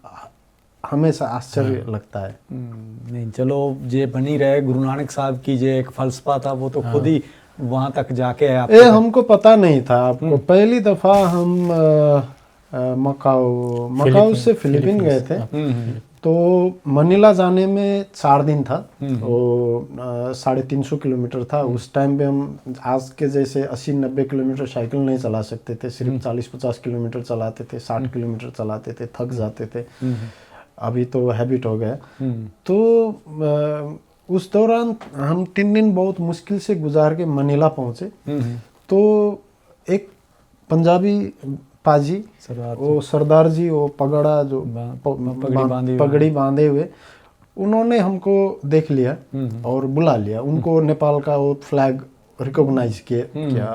हमेशा आश्चर्य लगता है। नहीं चलो, जे बनी रहे, गुरु नानक साहब की जे एक फलसफा था वो तो खुद ही वहां तक जाके है। ये हमको पता नहीं था। आपको पहली दफा हम मकाऊ से फिलीपीन गए थे, तो मनीला जाने में 4 दिन था, वो 350 किलोमीटर था। उस टाइम पे हम आज के जैसे 80-90 किलोमीटर साइकिल नहीं चला सकते थे, सिर्फ 40-50 किलोमीटर चलाते थे, 60 किलोमीटर चलाते थे, थक जाते थे। अभी तो हैबिट हो गया। तो उस दौरान हम 3 दिन बहुत मुश्किल से गुजार के मनीला पहुंचे। तो एक पंजाबी पाजी, वो सरदार जी, वो पगड़ा जो पगड़ी बांधे हुए, उन्होंने हमको देख लिया और बुला लिया। उनको नेपाल का वो फ्लैग रिकॉग्नाइज किया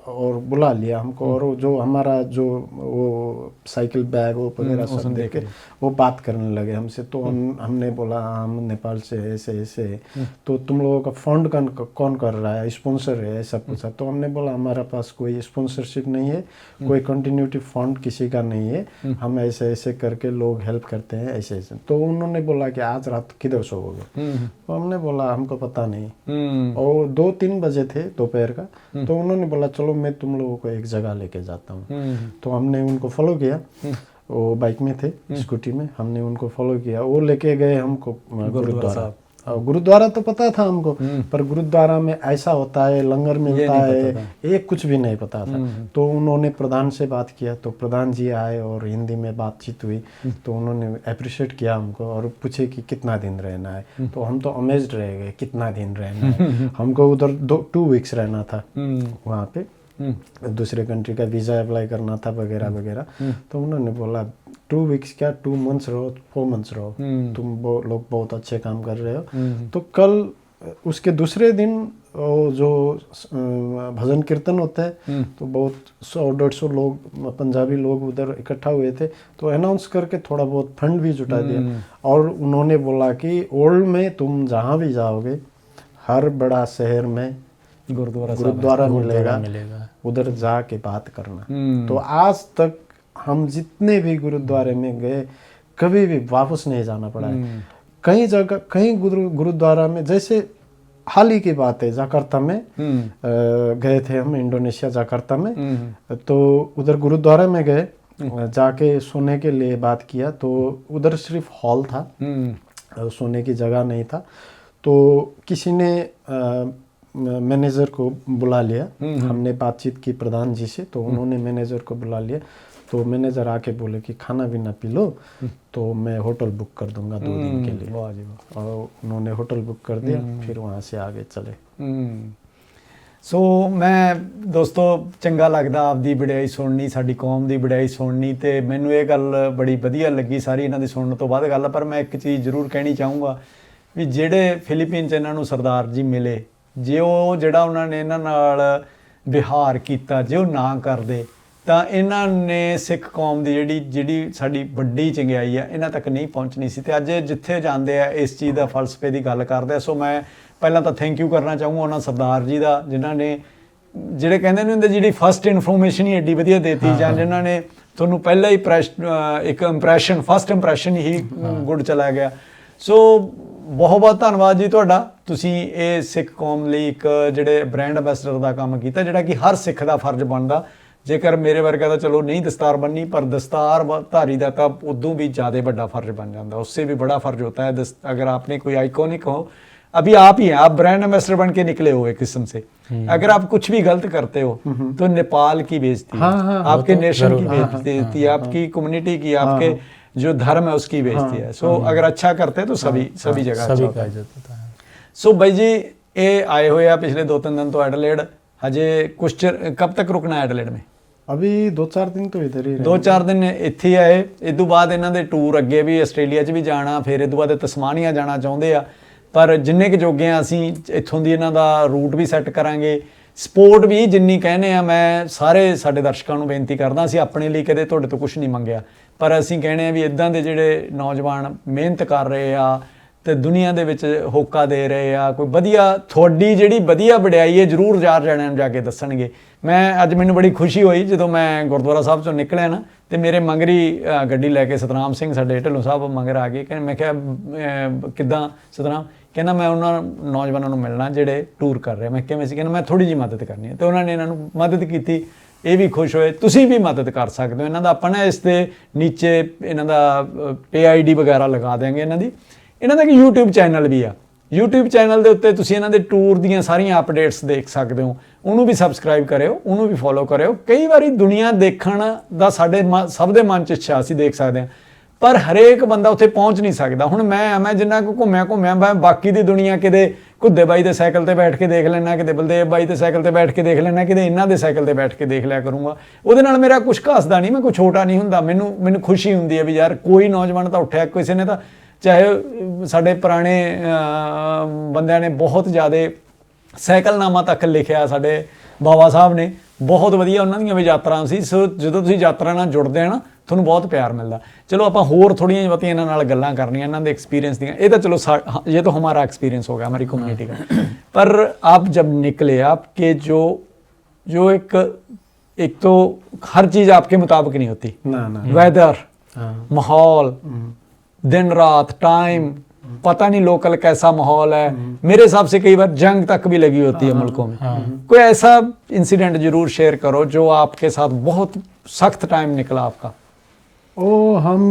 और बुला लिया हमको। और जो हमारा जो वो साइकिल बैग वो वगैरह सब देख के वो बात करने लगे हमसे। तो हमने बोला हम नेपाल से ऐसे ऐसे, तो तुम लोगों का फंड कौन कर रहा है, स्पॉन्सर है, ऐसा पूछा। तो हमने बोला हमारा पास कोई स्पॉन्सरशिप नहीं है, कोई कंटिन्यूटी फंड किसी का नहीं है, हम ऐसे ऐसे करके लोग हेल्प करते हैं ऐसे ऐसे। तो उन्होंने बोला कि आज रात किधर सोओगे? तो हमने बोला हमको पता नहीं। और 2-3 बजे थे दोपहर का। तो उन्होंने बोला चलो मैं तुम लोगों को एक जगह लेके जाता हूँ। तो हमने उनको फॉलो किया, वो बाइक में थे, स्कूटी में, हमने उनको फॉलो किया। वो लेके गए हमको गुरुद्वारा। गुरुद्वारा तो पता था हमको, पर गुरुद्वारा में ऐसा होता है, लंगर मिलता है, ये कुछ भी नहीं पता था। तो उन्होंने प्रधान से बात किया, तो प्रधान जी आए और हिंदी में बातचीत हुई। तो उन्होंने अप्रिशिएट किया हमको और पूछे कि कितना दिन रहना है। तो हम तो अमेज्ड रह गए, कितना दिन रहना है। हमको उधर 2 वीक्स रहना था वहाँ पे, दूसरे कंट्री का वीज़ा अप्लाई करना था वगैरह वगैरह। तो उन्होंने बोला 2 वीक्स क्या, 2 मंथ्स रहो, 4 मंथ्स रहो, तुम लोग बहुत अच्छे काम कर रहे हो। तो कल उसके दूसरे दिन जो भजन कीर्तन होता है, तो बहुत 100-150 लोग, पंजाबी लोग उधर इकट्ठा हुए थे। तो अनाउंस करके थोड़ा बहुत फंड भी जुटा दिया। और उन्होंने बोला कि ओल्ड में तुम जहाँ भी जाओगे, हर बड़ा शहर में गुरुद्वारा मिलेगा, उधर जाके बात करना। तो आज तक हम जितने भी गुरुद्वारे में गए, कभी भी वापस नहीं जाना पड़ा है। कई जगह, कई गुरुद्वारा में, जैसे हाल ही की बात है, जाकार्ता में गए थे हम, इंडोनेशिया जाकार्ता में। तो उधर गुरुद्वारा में गए, जाके सोने के लिए बात किया। तो उधर सिर्फ हॉल था, सोने की जगह नहीं था। तो किसी ने मैनेजर को बुला लिया। हमने बातचीत की प्रधान जी से, तो उन्होंने मैनेजर को बुला लिया। तो मैनेजर आके बोले कि खाना भी ना पी लो, तो मैं होटल बुक कर दूंगा 2 दिन के लिए। वाह जी वाह। और उन्होंने होटल बुक कर दिया, फिर वहाँ से आगे चले। ਸੋ ਮੈਂ ਦੋਸਤੋ ਚੰਗਾ ਲੱਗਦਾ ਆਪਦੀ ਵਡਿਆਈ ਸੁਣਨੀ, ਸਾਡੀ ਕੌਮ ਦੀ ਵਡਿਆਈ ਸੁਣਨੀ, ਤੇ ਮੈਨੂੰ ਇਹ ਗੱਲ ਬੜੀ ਵਧੀਆ ਲੱਗੀ ਸਾਰੀ ਇਹਨਾਂ ਦੀ ਸੁਣਨ ਤੋਂ ਬਾਅਦ ਗੱਲ। ਪਰ ਮੈਂ ਇੱਕ ਚੀਜ਼ ਜ਼ਰੂਰ ਕਹਿਣੀ ਚਾਹੂੰਗਾ ਵੀ ਜਿਹੜੇ ਫਿਲੀਪੀਨ 'ਚ ਇਹਨਾਂ ਨੂੰ ਸਰਦਾਰ ਜੀ ਮਿਲੇ, ਜੇ ਉਹ ਜਿਹੜਾ ਉਹਨਾਂ ਨੇ ਇਹਨਾਂ ਨਾਲ ਵਿਹਾਰ ਕੀਤਾ, ਜੇ ਉਹ ਨਾ ਕਰਦੇ ਤਾਂ ਇਹਨਾਂ ਨੇ ਸਿੱਖ ਕੌਮ ਦੀ ਜਿਹੜੀ ਸਾਡੀ ਵੱਡੀ ਚੰਗਿਆਈ ਆ ਇਹਨਾਂ ਤੱਕ ਨਹੀਂ ਪਹੁੰਚਣੀ ਸੀ। ਤੇ ਅੱਜ ਜਿੱਥੇ ਜਾਂਦੇ ਆ ਇਸ ਚੀਜ਼ ਦਾ ਫਲਸਫੇ ਦੀ ਗੱਲ ਕਰਦੇ ਆ। ਸੋ ਮੈਂ ਪਹਿਲਾਂ ਤਾਂ ਥੈਂਕ ਯੂ ਕਰਨਾ ਚਾਹੂੰਗਾ ਉਹਨਾਂ ਸਰਦਾਰ ਜੀ ਦਾ, ਜਿਨ੍ਹਾਂ ਨੇ, ਜਿਹੜੇ ਕਹਿੰਦੇ ਨੇ ਹੁੰਦੇ ਜਿਹੜੀ ਫਸਟ ਇਨਫੋਰਮੇਸ਼ਨ ਹੀ ਐਡੀ ਵਧੀਆ ਦੇਤੀ, ਜਾਂ ਜਿਨ੍ਹਾਂ ਨੇ ਤੁਹਾਨੂੰ ਪਹਿਲਾਂ ਹੀ ਇੱਕ ਇੰਪ੍ਰੈਸ਼ਨ, ਫਸਟ ਇੰਪ੍ਰੈਸ਼ਨ ਹੀ ਗੁੱਡ ਚਲਾ ਗਿਆ। ਸੋ ਬਹੁਤ ਬਹੁਤ ਧੰਨਵਾਦ ਜੀ ਤੁਹਾਡਾ। ਤੁਸੀਂ ਇਹ ਸਿੱਖ ਕੌਮ ਲਈ ਇੱਕ ਜਿਹੜੇ ਬ੍ਰਾਂਡ ਐਂਬੈਸਡਰ ਦਾ ਕੰਮ ਕੀਤਾ, ਜਿਹੜਾ ਕਿ ਹਰ ਸਿੱਖ ਦਾ ਫਰਜ਼ ਬਣਦਾ। ਜੇਕਰ ਮੇਰੇ ਵਰਗਾ ਤਾਂ ਚਲੋ नहीं दस्तार बननी, पर दस्तार धारी का तो उदों भी ज़्यादा बड़ा फर्ज बन जाता, उससे भी बड़ा फर्ज होता है। अगर आपने कोई आइकॉनिक हो, अभी आप ही हैं, आप ब्रांड एम्बेसडर बन के निकले हो एक किस्म से। अगर आप कुछ भी गलत करते हो तो नेपाल की बेइज्जती है, आपके नेशन की बेइज्जती है, आपकी कम्युनिटी की, आपके जो धर्म है उसकी बेइज्जती है। सो अगर अच्छा करते हैं तो सभी जगह अच्छा होता है। सो भाई जी ये आए हुए हैं पिछले 2-3 दिन तो एडलेड, हजे कुछ कब तक रुकना है एडलेड में? अभी 2-4 दिन तो इधर ही 2-4 दिन ਇੱਥੇ ਆਏ। ਇਸ ਤੋਂ ਬਾਅਦ ਇਹਨਾਂ ਦੇ ਟੂਰ ਅੱਗੇ ਵੀ ਆਸਟ੍ਰੇਲੀਆ 'ਚ ਵੀ ਜਾਣਾ, ਫਿਰ ਇਸ ਤੋਂ ਬਾਅਦ ਤਸਮਾਨੀਆ ਜਾਣਾ ਚਾਹੁੰਦੇ ਆ। ਪਰ ਜਿੰਨੇ ਕੁ ਜੋਗੇ ਆ ਅਸੀਂ ਇੱਥੋਂ ਦੀ ਇਹਨਾਂ ਦਾ ਰੂਟ ਵੀ ਸੈੱਟ ਕਰਾਂਗੇ, ਸਪੋਰਟ ਵੀ ਜਿੰਨੀ ਕਹਿੰਦੇ ਆ। ਮੈਂ ਸਾਰੇ ਸਾਡੇ ਦਰਸ਼ਕਾਂ ਨੂੰ ਬੇਨਤੀ ਕਰਦਾ, ਅਸੀਂ ਆਪਣੇ ਲਈ ਕਦੇ ਤੁਹਾਡੇ ਤੋਂ ਕੁਝ ਨਹੀਂ ਮੰਗਿਆ, ਪਰ ਅਸੀਂ ਕਹਿੰਦੇ ਆ ਵੀ ਇਦਾਂ ਦੇ ਜਿਹੜੇ ਨੌਜਵਾਨ ਮਿਹਨਤ ਕਰ ਰਹੇ ਆ ਤੇ ਦੁਨੀਆ ਦੇ ਵਿੱਚ ਹੋਕਾ ਦੇ ਰਹੇ ਆ, ਕੋਈ ਵਧੀਆ ਤੁਹਾਡੀ ਜਿਹੜੀ ਵਧੀਆ ਵਡਿਆਈ ਹੈ ਜ਼ਰੂਰ ਚਾਰ ਜਣਿਆਂ ਨੂੰ ਜਾ ਕੇ ਦੱਸਣਗੇ। ਮੈਂ ਅੱਜ ਮੈਨੂੰ ਬੜੀ ਖੁਸ਼ੀ ਹੋਈ ਜਦੋਂ ਮੈਂ ਗੁਰਦੁਆਰਾ ਸਾਹਿਬ ਚੋਂ ਨਿਕਲਿਆ ਨਾ, ਤੇ ਮੇਰੇ ਮੰਗਰੀ ਗੱਡੀ ਲੈ ਕੇ ਸਤਨਾਮ ਸਿੰਘ ਸਾਡੇ ਢਿੱਲੋਂ ਸਾਹਿਬ ਮੰਗਰ ਆ ਗਏ। ਕਹਿੰਦੇ, ਮੈਂ ਕਿਹਾ ਕਿੱਦਾਂ ਸਤਨਾਮ? ਕਹਿੰਦਾ ਮੈਂ ਉਹਨਾਂ ਨੌਜਵਾਨਾਂ ਨੂੰ ਮਿਲਣਾ ਜਿਹੜੇ ਟੂਰ ਕਰ ਰਹੇ। ਮੈਂ ਕਿਵੇਂ ਸੀ? ਕਹਿੰਦਾ ਮੈਂ ਥੋੜੀ ਜਿਹੀ ਮਦਦ ਕਰਨੀ ਹੈ। ਤੇ ਉਹਨਾਂ ਨੇ ਇਹਨਾਂ ਨੂੰ ਮਦਦ ਕੀਤੀ, ਇਹ ਵੀ ਖੁਸ਼ ਹੋਏ। ਤੁਸੀਂ ਵੀ ਮਦਦ ਕਰ ਸਕਦੇ ਹੋ ਇਹਨਾਂ ਦਾ। ਆਪਾਂ ਨਾ ਇਸ ਦੇ ਨੀਚੇ ਇਹਨਾਂ ਦਾ PID ਵਗੈਰਾ ਲਗਾ ਦਿਆਂਗੇ। ਇਹਨਾਂ ਦਾ ਇੱਕ YouTube ਚੈਨਲ ਵੀ ਆ। YouTube ਚੈਨਲ ਦੇ ਉੱਤੇ ਤੁਸੀਂ ਇਹਨਾਂ ਦੇ ਟੂਰ ਦੀਆਂ ਸਾਰੀਆਂ ਅਪਡੇਟਸ ਦੇਖ ਸਕਦੇ ਹੋ। ਉਹਨੂੰ ਵੀ ਸਬਸਕ੍ਰਾਈਬ ਕਰਿਓ, ਉਹਨੂੰ ਵੀ ਫੋਲੋ ਕਰਿਓ। ਕਈ ਵਾਰੀ ਦੁਨੀਆ ਦੇਖਣ ਦਾ ਸਾਡੇ ਸਭ ਦੇ ਮਨ 'ਚ ਇੱਛਾ, ਅਸੀਂ ਦੇਖ ਸਕਦੇ ਹਾਂ, ਪਰ ਹਰੇਕ ਬੰਦਾ ਉੱਥੇ ਪਹੁੰਚ ਨਹੀਂ ਸਕਦਾ। ਹੁਣ ਮੈਂ ਜਿੰਨਾ ਕੁ ਘੁੰਮਿਆ ਮੈਂ ਬਾਕੀ ਦੀ ਦੁਨੀਆ ਕਿਤੇ ਘੁੱਦੇ ਬਾਈ ਦੇ ਸਾਈਕਲ ਤੇ ਬੈਠ ਕੇ ਦੇਖ ਲੈਣਾ, ਕਿਤੇ ਬਲਦੇਵ ਬਾਈ ਦੇ ਸਾਈਕਲ ਤੇ ਬੈਠ ਕੇ ਦੇਖ ਲੈਣਾ, ਕਿਤੇ ਇਹਨਾਂ ਦੇ ਸਾਈਕਲ ਤੇ ਬੈਠ ਕੇ ਦੇਖ ਲਿਆ ਕਰੂੰਗਾ। ਉਹਦੇ ਨਾਲ ਮੇਰਾ ਕੁਛ ਘਸਦਾ ਨਹੀਂ, ਮੈਂ ਕੋਈ ਛੋਟਾ ਨਹੀਂ ਹੁੰਦਾ। ਮੈਨੂੰ ਖੁਸ਼ੀ ਹੁੰਦੀ ਹੈ ਵੀ ਯਾਰ ਕੋਈ ਨੌਜਵਾਨ ਤਾਂ ਉੱਠਿਆ, ਕਿਸੇ ਨੇ ਤਾਂ ਚਾਹੇ ਸਾਡੇ ਪੁਰਾਣੇ ਬੰਦਿਆਂ ਨੇ ਬਹੁਤ ਜ਼ਿਆਦਾ ਸਾਈਕਲਨਾਮਾ ਤੱਕ ਲਿਖਿਆ, ਸਾਡੇ ਬਾਬਾ ਸਾਹਿਬ ਨੇ ਬਹੁਤ ਵਧੀਆ ਉਹਨਾਂ ਦੀਆਂ ਵੀ ਯਾਤਰਾ ਸੀ। ਸੋ ਜਦੋਂ ਤੁਸੀਂ ਯਾਤਰਾ ਨਾਲ ਜੁੜਦੇ ਆ ਨਾ, ਤੁਹਾਨੂੰ ਬਹੁਤ ਪਿਆਰ ਮਿਲਦਾ। ਚਲੋ ਆਪਾਂ ਹੋਰ ਥੋੜੀਆਂ ਬਹੁਤੀਆਂ ਇਹਨਾਂ ਨਾਲ ਗੱਲਾਂ ਕਰਨੀਆਂ, ਇਹਨਾਂ ਦੇ एक्सपीरियंस ਦੀਆਂ। ये तो चलो ये तो हमारा एक्सपीरियंस हो गया, हमारी कम्युनिटी का। पर आप जब निकले, आपके जो एक तो हर चीज़ आपके मुताबिक नहीं होती, वेदर, माहौल, दिन रात, टाइम, पता नहीं लोकल कैसा माहौल है। मेरे हिसाब से कई बार जंग तक भी लगी होती है मुल्कों में। कोई ऐसा इंसिडेंट जरूर शेयर करो जो आपके साथ बहुत सख्त टाइम निकला आपका। हम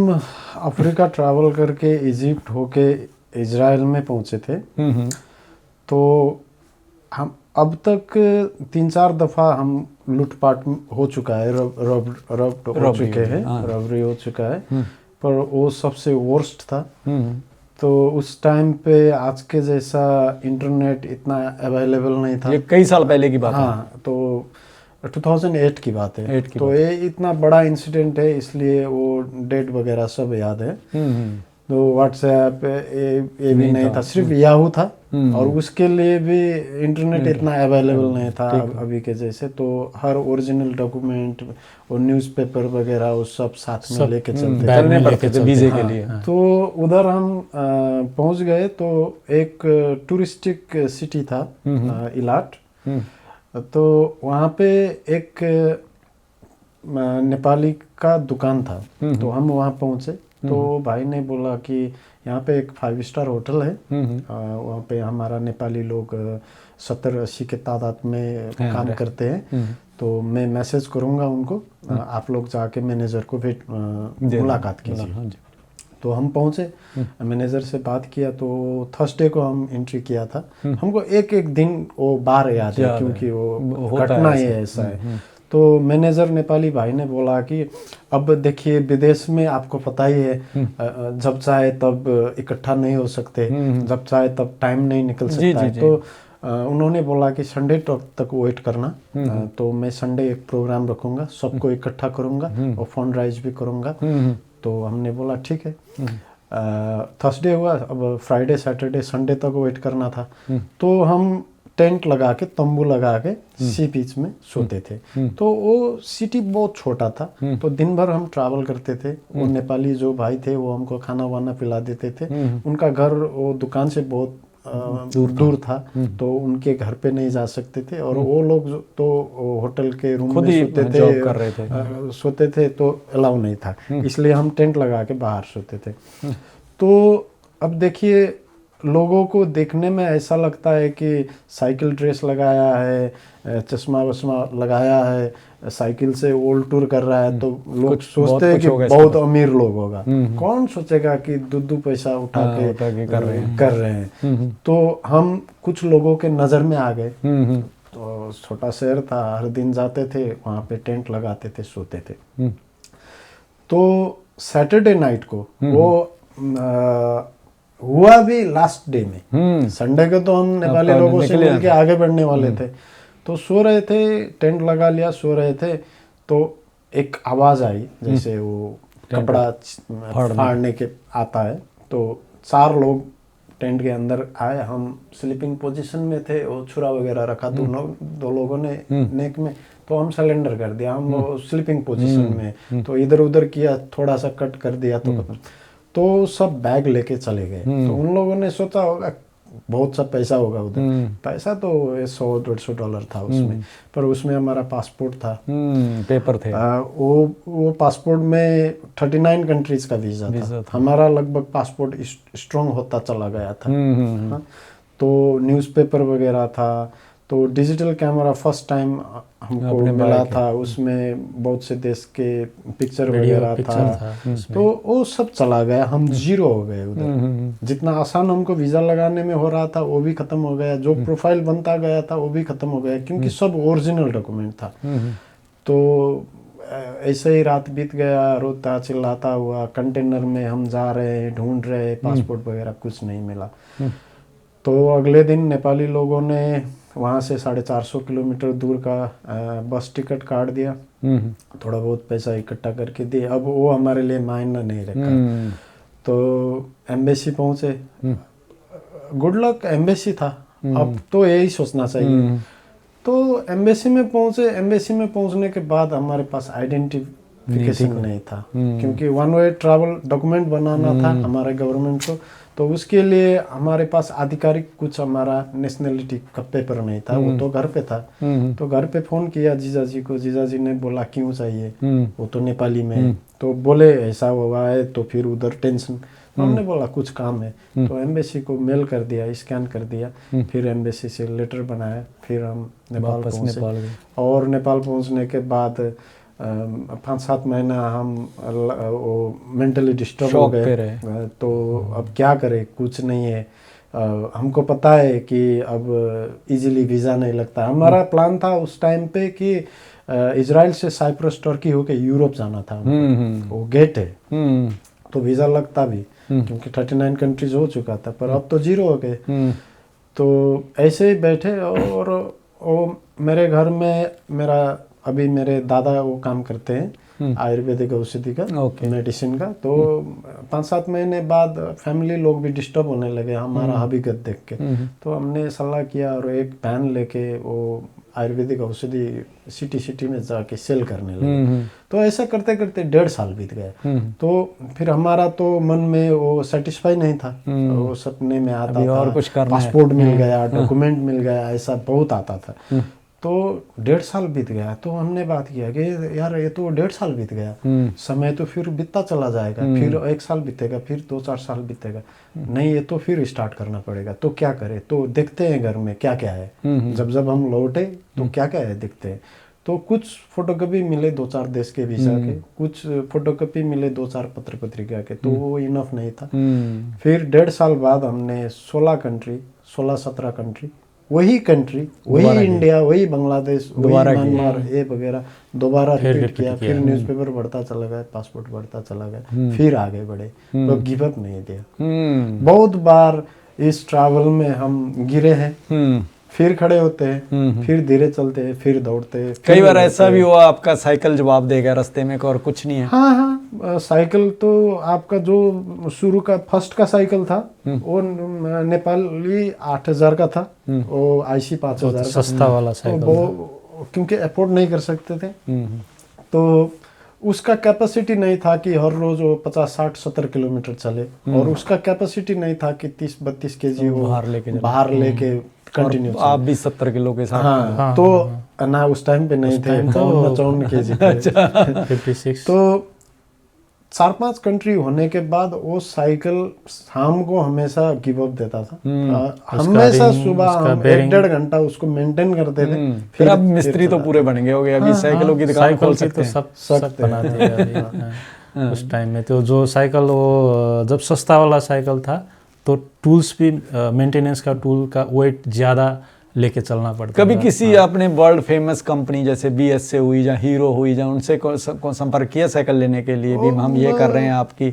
अफ्रीका ट्रैवल करके इजिप्ट होके इजराइल में पहुंचे थे। तो हम अब तक 3-4 दफ़ा हम लूटपाट हो चुका है, रबरी हो चुका है, पर वो सबसे वर्स्ट था। तो उस टाइम पे आज के जैसा इंटरनेट इतना अवेलेबल नहीं था। ये कई साल पहले की बात है। हाँ, तो 2008 की बात है। तो ये इतना बड़ा इंसिडेंट है, इसलिए वो डेट वगैरह सब याद है। तो व्हाट्सएप ये भी नहीं था, सिर्फ याहू था, और उसके लिए भी इंटरनेट इतना अवेलेबल नहीं था अभी के जैसे। तो हर ओरिजिनल डॉक्यूमेंट और न्यूज़पेपर वगैरह वो सब साथ में लेके चलने पड़ते थे वीज़े के लिए। तो उधर हम पहुंच गए। तो एक टूरिस्टिक सिटी था इलाट। तो वहाँ पे एक नेपाली का दुकान था। तो हम वहाँ पहुँचे तो भाई ने बोला कि यहाँ पे एक 5 स्टार होटल है, वहाँ पे हमारा नेपाली लोग 70-80 के तादाद में काम करते हैं। तो मैं मैसेज करूँगा उनको, आप लोग जाके मैनेजर को मुलाकात कीजिए। तो हम पहुँचे, मैनेजर से बात किया। तो थर्सडे को हम एंट्री किया था। हमको एक दिन वो बार याद है, क्योंकि वो घटना ही ऐसा है। तो मैनेजर नेपाली भाई ने बोला कि अब देखिए विदेश में आपको पता ही है, जब चाहे तब इकट्ठा नहीं हो सकते, जब चाहे तब टाइम नहीं निकल सकता है। तो उन्होंने बोला कि संडे तक वेट करना। तो मैं संडे एक प्रोग्राम रखूँगा, सबको इकट्ठा करूँगा और फंड राइज भी करूँगा। तो हमने बोला ठीक है। थर्सडे हुआ, अब फ्राइडे सैटरडे संडे तक वेट करना था। तो हम टेंट लगा के, तंबू लगा के सी बीच में सोते थे। तो वो सिटी बहुत छोटा था। तो दिन भर हम ट्रैवल करते थे। वो नेपाली जो भाई थे वो हमको खाना वाना पिला देते थे। उनका घर वो दुकान से बहुत दूर था, तो उनके घर पे नहीं जा सकते थे। और वो लोग तो होटल के रूम में सोते थे, तो अलाउ नहीं था, इसलिए हम टेंट लगा के बाहर सोते थे। तो अब देखिए लोगों को देखने में ऐसा लगता है कि साइकिल ड्रेस लगाया है, चश्मा वश्मा लगाया है, साइकिल से ओल्ड टूर कर रहा है, तो लोग सोचते हैं कि बहुत अमीर लोग होगा। कौन सोचेगा कि दो पैसा उठा के कर रहे हैं। तो हम कुछ लोगों के नज़र में आ गए। तो छोटा शहर था, हर दिन जाते थे वहाँ पे, टेंट लगाते थे, सोते थे। तो सैटरडे नाइट को वो हुआ भी लास्ट डे में। संडे को तो हम नेपाली लोगों से मिलके आगे बढ़ने वाले थे, तो सो रहे थे, टेंट लगा लिया, सो रहे थे, तो एक आवाज़ आई जैसे वो कपड़ा फाड़ने के आता है। तो 4 लोग टेंट के अंदर आए, हम स्लीपिंग पोजीशन में थे, वो छुरा वगैरह रखा, दो लोगों ने नेक में, तो हम सरेंडर कर दिया। हम स्लीपिंग पोजीशन में, तो इधर उधर किया, थोड़ा सा कट कर दिया, तो सब बैग लेके चले गए। तो उन लोगों ने सोचा होगा बहुत सा पैसा होगा उधर। पैसा तो $100-150 था उसमें, पर उसमें हमारा पासपोर्ट था, पेपर थे। वो पासपोर्ट में 39 कंट्रीज का वीज़ा था। हमारा लगभग पासपोर्ट स्ट्रॉन्ग होता चला गया था। हाँ, तो न्यूज़पेपर वगैरह था, तो डिजिटल कैमरा फर्स्ट टाइम हमको मिला था, उसमें बहुत से देश के पिक्चर वगैरह था। तो वो सब चला गया, हम जीरो हो गए उधर। जितना आसान हमको वीज़ा लगाने में हो रहा था वो भी ख़त्म हो गया, जो प्रोफाइल बनता गया था वो भी ख़त्म हो गया, क्योंकि सब ओरिजिनल डॉक्यूमेंट था। तो ऐसे ही रात बीत गया, रोता चिल्लाता हुआ, कंटेनर में हम जा रहे हैं, ढूंढ रहे, पासपोर्ट वगैरह कुछ नहीं मिला। तो अगले दिन नेपाली लोगों ने वहाँ से 450 किलोमीटर दूर का बस टिकट काट दिया, थोड़ा बहुत पैसा इकट्ठा करके दिए। अब वो हमारे लिए मायने नहीं रखा। तो एम्बेसी पहुँचे, गुड लक, एम्बेसी था, अब तो यही सोचना चाहिए। तो एम्बेसी में पहुँचे, एम्बेसी में पहुँचने के बाद हमारे पास आइडेंटिफिकेशन नहीं था, क्योंकि वन वे ट्रैवल डॉक्यूमेंट बनाना था हमारे गवर्नमेंट को। तो उसके लिए हमारे पास आधिकारिक कुछ हमारा नेशनलिटी का पेपर नहीं था, वो तो घर पे था। तो घर पे फ़ोन किया जीजाजी को, जीजाजी ने बोला क्यों चाहिए, वो तो नेपाली में। तो बोले ऐसा हुआ है, तो फिर उधर टेंशन। हमने बोला कुछ काम है, तो एम्बेसी को मेल कर दिया, स्कैन कर दिया, फिर एम्बेसी से लेटर बनाया, फिर हम नेपाल पहुँचे। और नेपाल पहुँचने के बाद 5-7 महीना हम वो मेंटली डिस्टर्ब हो गए। तो अब क्या करें, कुछ नहीं है। हमको पता है कि अब इजीली वीज़ा नहीं लगता। हमारा प्लान था उस टाइम पे कि इजराइल से साइप्रस टर्की होके यूरोप जाना था। वो गेट है, तो वीज़ा लगता भी, क्योंकि 39 कंट्रीज हो चुका था, पर अब तो जीरो हो गए। तो ऐसे ही बैठे, और वो मेरे घर में अभी मेरे दादा वो काम करते हैं आयुर्वेदिक औषधि का, मेडिसिन का। तो 5-7 महीने बाद फैमिली लोग भी डिस्टर्ब होने लगे हमारा हकीकत देख के। तो हमने सलाह किया और एक वैन लेके वो आयुर्वेदिक औषधि सिटी में जाके सेल करने लगे। तो ऐसा करते करते 1.5 साल बीत गए। तो फिर हमारा तो मन में वो सेटिस्फाई नहीं था, वो सपने में आता था और कुछ करना, पासपोर्ट मिल गया, डॉक्यूमेंट मिल गया, ऐसा बहुत आता था। तो 1.5 साल बीत गया। तो हमने बात किया कि यार ये तो 1.5 साल बीत गया, समय तो फिर बीतता चला जाएगा, फिर 1 साल बीतेगा, फिर 2-4 साल बीतेगा, नहीं ये तो फिर स्टार्ट करना पड़ेगा। तो क्या करें, तो देखते हैं घर में क्या क्या है। जब हम लौटे तो क्या क्या है देखते हैं। तो कुछ फोटोकॉपी मिले 2-4 देश के वीज़ा के, कुछ फोटोकॉपी मिले 2-4 पत्र पत्रिका के, तो वो इनफ नहीं था। फिर 1.5 साल बाद हमने 16-17 कंट्री, वही कंट्री, वही इंडिया, वही बांग्लादेश, वही म्यांमार, ये वगैरह दोबारा रिपीट किया। फिर न्यूज़पेपर बढ़ता चला गया, पासपोर्ट बढ़ता चला गया, फिर आगे बढ़े, तो गिव अप नहीं दिया। बहुत बार इस ट्रैवल में हम गिरे हैं, फिर खड़े होते हैं, फिर धीरे चलते हैं, फिर दौड़ते हैं। कई बार ऐसा भी हुआ आपका साइकिल जवाब देगा रास्ते में और कुछ नहीं है? हाँ, साइकिल तो आपका जो शुरू का फर्स्ट का साइकिल था वो नेपाली 8,000 का था, वो IC 5,000 सस्ता वाला साइकिल, वो क्योंकि अफोर्ड नहीं कर सकते थे। तो उसका कैपेसिटी नहीं था कि हर रोज वो 50-60-70 किलोमीटर चले, और उसका कैपेसिटी नहीं था कि 30-32 kg वो बाहर लेके कंटिन्यू। आप भी 70 किलो के साथ? हाँ, तो ना उस टाइम पे नहीं थे, 54 kg थे। 56। तो 4-5 कंट्री होने के बाद वो साइकिल शाम को हमेशा गिव अप देता था। हमेशा सुबह हम 1-1.5 घंटा उसको मेंटेन करते थे। फिर अब मिस्त्री तो पूरे बन गए हो गए, अभी साइकिलों की दुकान खोल सकते हैं। सब बनाते हैं अभी। उस टाइम में तो जो साइकिल वो जब सस्ता वाला साइकिल था तो टूल्स भी मेंटेनेंस का टूल का वेट ज़्यादा लेके चलना पड़ता। कभी किसी आपने वर्ल्ड फेमस कंपनी जैसे BS से हुई या हीरो हुई या उनसे संपर्क किया साइकिल लेने के लिए भी, हम ये कर रहे हैं आपकी?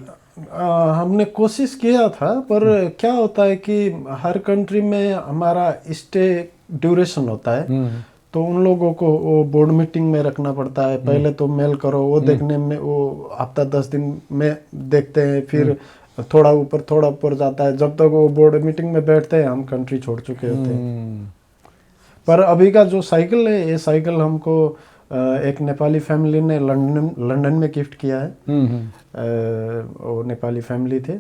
हमने कोशिश किया था, पर क्या होता है कि हर कंट्री में हमारा स्टे ड्यूरेशन होता है, तो उन लोगों को वो बोर्ड मीटिंग में रखना पड़ता है। पहले तो मेल करो, वो देखने में वो हफ्ता 10 दिन में देखते हैं, फिर थोड़ा ऊपर जाता है। जब तक वो बोर्ड मीटिंग में बैठते हैं हम कंट्री छोड़ चुके होते हैं। पर अभी का जो साइकिल है, ये साइकिल हमको एक नेपाली फैमिली ने लंदन में गिफ्ट किया है। वो नेपाली फैमिली थे।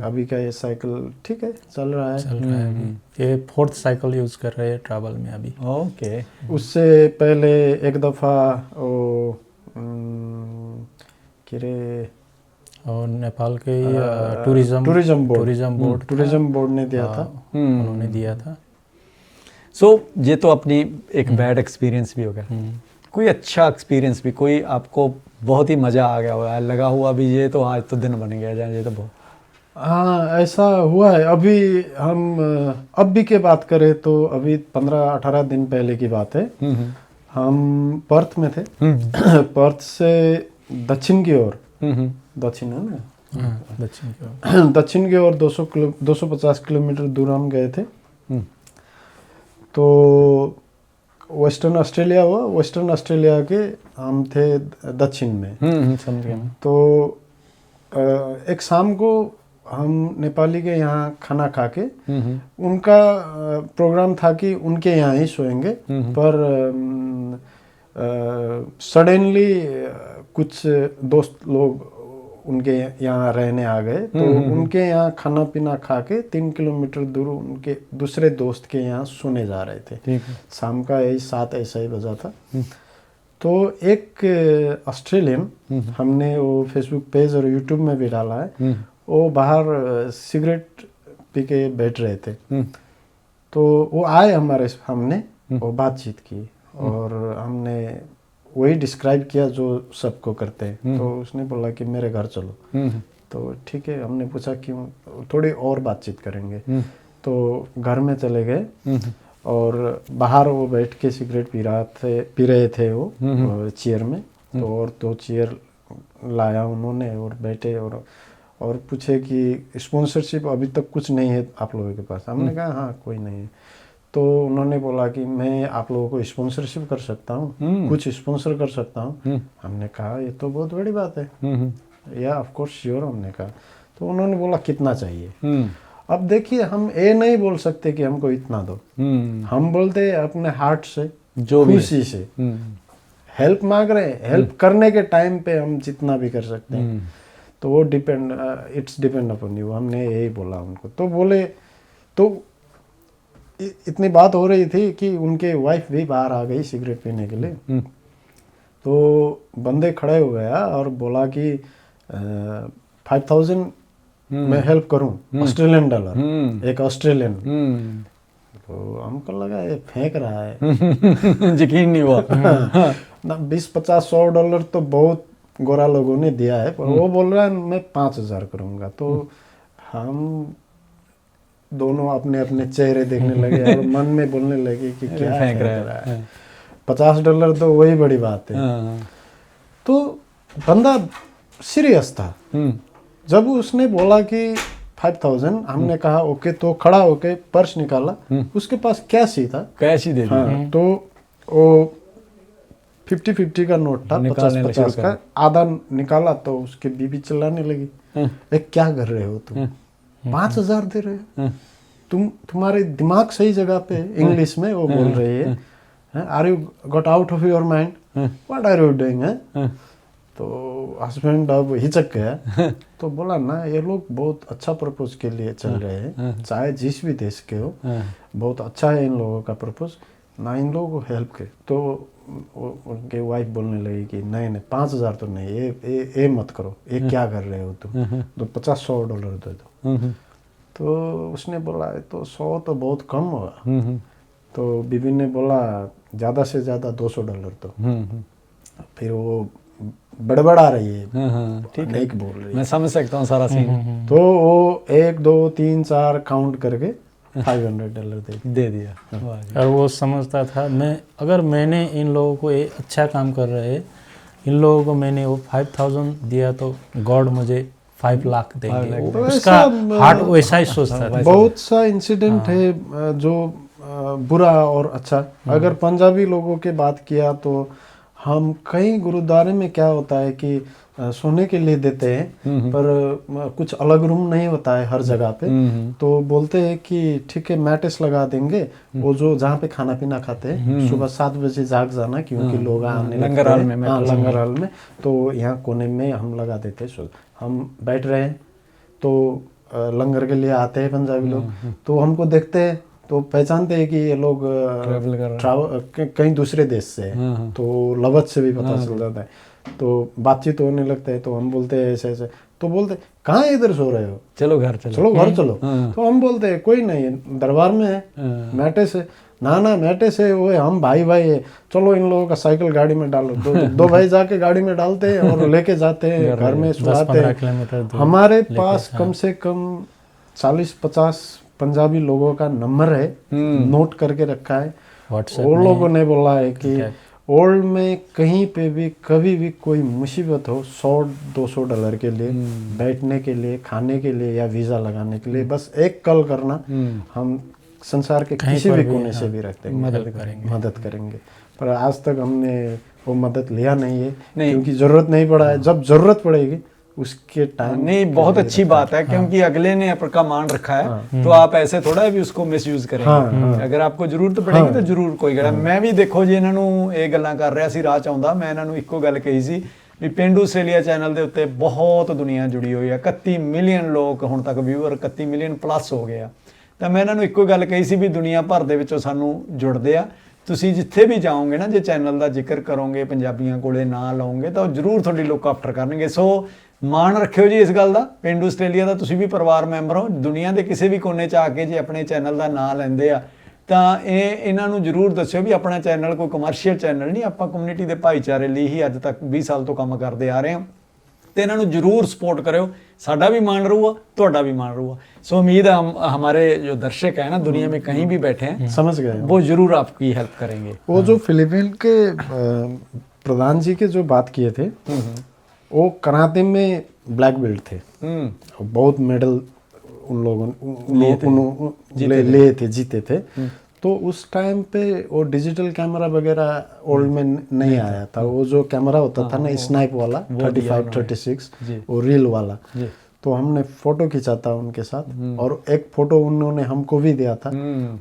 अभी का ये साइकिल ठीक है, चल रहा है अभी। ये 4th साइकिल यूज कर रहे हैं ट्रैवल में अभी। ओके। उससे पहले एक दफ़ा वो और नेपाल के टूरिज्म बोर्ड ने दिया था। उन्होंने दिया था। सो ये तो अपनी एक बैड एक्सपीरियंस भी हो गया, कोई अच्छा एक्सपीरियंस भी, कोई आपको बहुत ही मज़ा आ गया हुआ, लगा हुआ भी ये तो आज तो दिन बन गया जाए, ये तो बहुत। हाँ, ऐसा हुआ है। अभी हम अभी के बात करें तो अभी 15-18 दिन पहले की बात है। हम पर्थ में थे। पर्थ से दक्षिण की ओर, दक्षिण है ना, दक्षिण की ओर 250 किलोमीटर दूर हम गए थे। तो वेस्टर्न ऑस्ट्रेलिया हुआ, वेस्टर्न ऑस्ट्रेलिया के हम थे दक्षिण में। समझ गया। तो एक शाम को हम नेपाली के यहाँ खाना खा के, उनका प्रोग्राम था कि उनके यहाँ ही सोएंगे, पर सडनली कुछ दोस्त लोग उनके यहाँ रहने आ गए। तो उनके यहाँ खाना पीना खा के 3 किलोमीटर दूर उनके दूसरे दोस्त के यहाँ सोने जा रहे थे। शाम का यही 7 ऐसा ही बजा था। तो एक ऑस्ट्रेलियन, हमने वो फेसबुक पेज और यूट्यूब में भी डाला है, वो बाहर सिगरेट पी के बैठ रहे थे। तो वो आए हमारे सामने, वो बातचीत की और हमने वही डिस्क्राइब किया जो सबको करते हैं। तो उसने बोला कि मेरे घर चलो। तो ठीक है, हमने पूछा क्यों, थोड़ी और बातचीत करेंगे। तो घर में चले गए और बाहर वो बैठ के सिगरेट पी रहे थे वो चेयर में। तो और 2 चेयर लाया उन्होंने और बैठे और पूछे कि स्पॉन्सरशिप अभी तक कुछ नहीं है आप लोगों के पास? हमने कहा हाँ, कोई नहीं है। तो उन्होंने बोला कि मैं आप लोगों को स्पॉन्सरशिप कर सकता हूँ, कुछ स्पॉन्सर कर सकता हूँ। हमने कहा ये तो बहुत बड़ी बात है। या ऑफ कोर्स श्योर, हमने कहा। तो उन्होंने बोला कितना चाहिए? अब देखिए, हम ये नहीं बोल सकते कि हमको इतना दो। हम बोलते हैं अपने हार्ट से, जो खुशी से हेल्प मांग रहे हैं। हेल्प करने के टाइम पे हम जितना भी कर सकते हैं, तो वो इट्स डिपेंड अपॉन यू। हमने यही बोला उनको। तो बोले, तो इतनी बात हो रही थी कि उनके वाइफ भी बाहर आ गई सिगरेट पीने के लिए। तो बंदे खड़े हो गया और बोला कि 5000 मैं हेल्प करूं, ऑस्ट्रेलियन डॉलर, एक ऑस्ट्रेलियन। तो हमको लगा ये फेंक रहा है। यकीन नहीं हुआ ना 20, 50, $100 तो बहुत गोरा लोगों ने दिया है, पर वो बोल रहा है मैं 5000 करूंगा। तो हम दोनों अपने अपने चेहरे देखने लगे और मन में बोलने लगे कि क्या फेंक रहा है। $50 तो वही बड़ी बात है। तो बंदा सीरियस था। जब उसने बोला कि 5000, हमने कहा ओके। तो खड़ा होके पर्स निकाला, उसके पास कैश ही था, कैश ही दे दिया। तो वो 50-50 का नोट था, 50-50 का। आधा निकाला तो उसके बीबी चिल्लाने लगी, क्या कर रहे हो तुम? 5000 दे रहे हो तुम्हारे दिमाग सही जगह पे? इंग्लिश में वो बोल रही है, are you got out of your mind, what are you doing? तो हस्बैंड अब हिचक गया। तो बोला ना, ये लोग बहुत अच्छा पर्पस के लिए चल रहे हैं, चाहे जिस भी देश के हो, बहुत अच्छा है इन लोगों का पर्पस ना, इन लोगों को हेल्प के। तो उनके वाइफ बोलने लगी कि नहीं नहीं 5,000 तो नहीं, ये मत करो, ये क्या कर रहे हो तुम, तो $50-100 दे दो। तो उसने बोला तो 100 तो बहुत कम होगा। तो बीबी ने बोला ज़्यादा से ज़्यादा $200 दो। फिर वो बड़बड़ा रही है, ठीक है, नहीं बोल रही है। मैं समझ सकता हूँ सारा सीन। तो वो 1 2 3 4 काउंट करके $500 दे दिया। वाह जी। और वो समझता था अगर मैंने इन लोगों को ये अच्छा काम कर रहे हैं, इन लोगों को मैंने वो 5,000 दिया तो गॉड मुझे 5 लाख देंगे। तो उसका ऐसा, हार्ट वैसा ही सोचता था। बहुत सा इंसिडेंट है जो बुरा और अच्छा। अगर पंजाबी लोगों की बात किया तो हम कई गुरुद्वारे में क्या होता है कि सोने के लिए देते हैं, पर कुछ अलग रूम नहीं होता है हर जगह पे। तो बोलते हैं कि ठीक है मैट्रेस लगा देंगे, वो जो जहाँ पे खाना पीना खाते हैं सुबह 7 बजे जाग जाना, क्योंकि लोग आने लंगर हाल में, हाँ लंगर हाल में, तो यहाँ कोने में हम लगा देते हैं। हम बैठ रहे हैं तो लंगर के लिए आते हैं पंजाबी लोग, तो हमको देखते हैं तो पहचानते हैं कि ये लोग ट्रैवल कहीं दूसरे देश से हैं। तो लवत से भी पता चल जाता है। तो बातचीत होने लगता है, तो हम बोलते हैं ऐसे ऐसे, तो बोलते कहाँ इधर सो रहे हो, चलो घर चलो, चलो घर चलो। तो हम बोलते हैं कोई नहीं, दरबार में है, मैट्रेस है। ना मैट्रेस है, वो हम भाई भाई है, चलो इन लोगों का साइकिल गाड़ी में डालो। दो भाई जाके गाड़ी में डालते हैं और लेके जाते हैं, घर में सुलाते हैं। हमारे पास कम से कम 40-50 पंजाबी लोगों का नंबर है, नोट करके रखा है। वो लोगों ने बोला है कि ओल्ड में कहीं पे भी कभी भी कोई मुसीबत हो, $100-200 के लिए बैठने के लिए, खाने के लिए या वीज़ा लगाने के लिए बस एक कॉल करना, हम संसार के किसी भी कोने से भी रखते हैं, मदद करेंगे। पर आज तक हमने वो मदद लिया नहीं है, क्योंकि ज़रूरत नहीं पड़ा है। जब ज़रूरत पड़ेगी उसके टाइम नहीं, बहुत अच्छी बात है, क्योंकि अगले ने आपका मान रखा है, तो आप ऐसे थोड़ा भी उसको मिसयूज करेंगे। अगर आपको ਜ਼ਰੂਰਤ ਪੜੇਗੀ ਤਾਂ ਜ਼ਰੂਰ ਕੋਈ ਗੱਲ। ਮੈਂ ਵੀ ਦੇਖੋ ਜੀ ਇਹਨਾਂ ਨੂੰ ਇਹ ਗੱਲਾਂ ਕਰ ਰਿਹਾ ਸੀ ਰਾਹ ਚ ਆਉਂਦਾ, ਮੈਂ ਇਹਨਾਂ ਨੂੰ ਇੱਕੋ ਗੱਲ ਕਹੀ ਸੀ ਵੀ ਪੇਂਡੂ ਆਸਟ੍ਰੇਲੀਆ ਚੈਨਲ ਦੇ ਉੱਤੇ ਬਹੁਤ ਦੁਨੀਆ ਜੁੜੀ ਹੋਈ ਹੈ। 31 ਮਿਲੀਅਨ ਲੋਕ ਹੁਣ ਤੱਕ ਵਿਊਅਰ 31 ਮਿਲੀਅਨ ਪਲੱਸ ਹੋ ਗਏ ਆ। ਤਾਂ ਮੈਂ ਇਹਨਾਂ ਨੂੰ ਇੱਕੋ ਗੱਲ ਕਹੀ ਸੀ ਵੀ ਦੁਨੀਆ ਭਰ ਦੇ ਵਿੱਚੋਂ ਸਾਨੂੰ ਜੁੜਦੇ ਆ। ਤੁਸੀਂ ਜਿੱਥੇ ਵੀ ਜਾਓਗੇ ਨਾ, ਜੇ ਚੈਨਲ ਦਾ ਜ਼ਿਕਰ ਕਰੋਗੇ, ਪੰਜਾਬੀਆਂ ਕੋਲੇ ਨਾਂ ਲਾਓਗੇ ਤਾਂ ਉਹ ਜ਼ਰੂਰ ਤੁਹਾਡੀ ਲੋਕ ਆਫਟਰ ਕਰਨਗੇ। ਸੋ ਮਾਣ ਰੱਖਿਓ ਜੀ ਇਸ ਗੱਲ ਦਾ, ਪੇਂਡੂ ਆਸਟ੍ਰੇਲੀਆ ਦਾ ਤੁਸੀਂ ਵੀ ਪਰਿਵਾਰ ਮੈਂਬਰ ਹੋ। ਦੁਨੀਆ ਦੇ ਕਿਸੇ ਵੀ ਕੋਨੇ 'ਚ ਆ ਕੇ ਜੇ ਆਪਣੇ ਚੈਨਲ ਦਾ ਨਾਂ ਲੈਂਦੇ ਆ ਤਾਂ ਇਹਨਾਂ ਨੂੰ ਜ਼ਰੂਰ ਦੱਸਿਓ ਵੀ ਆਪਣਾ ਚੈਨਲ ਕੋਈ ਕਮਰਸ਼ੀਅਲ ਚੈਨਲ ਨਹੀਂ, ਆਪਾਂ ਕਮਿਊਨਿਟੀ ਦੇ ਭਾਈਚਾਰੇ ਲਈ ਹੀ ਅੱਜ ਤੱਕ 20 ਸਾਲ ਤੋਂ ਕੰਮ ਕਰਦੇ ਆ ਰਹੇ ਹਾਂ। ਤੇ ਇਹਨਾਂ ਨੂੰ ਜ਼ਰੂਰ ਸਪੋर्ट करो, साडा भी मान रहूगा, ਤੁਹਾਡਾ भी मान रहूगा। सो उम्मीद है हमारे जो दर्शक हैं ना दुनिया में कहीं भी बैठे हैं, समझ गए, वो जरूर आपकी हेल्प करेंगे। वो जो फिलीपीन के प्रधान जी के जो बात किए थे, वो कराटे में ब्लैक बेल्ट थे, बहुत मेडल उन लोगों ले थे, जीते थे। तो उस टाइम पे वो डिजिटल कैमरा वगैरह ओल्ड में नहीं आया था। वो जो कैमरा होता था ना स्नाइप वाला 35-36, वो रील वाला, तो हमने फोटो खींचा था उनके साथ, और एक फोटो उन्होंने हमको भी दिया था,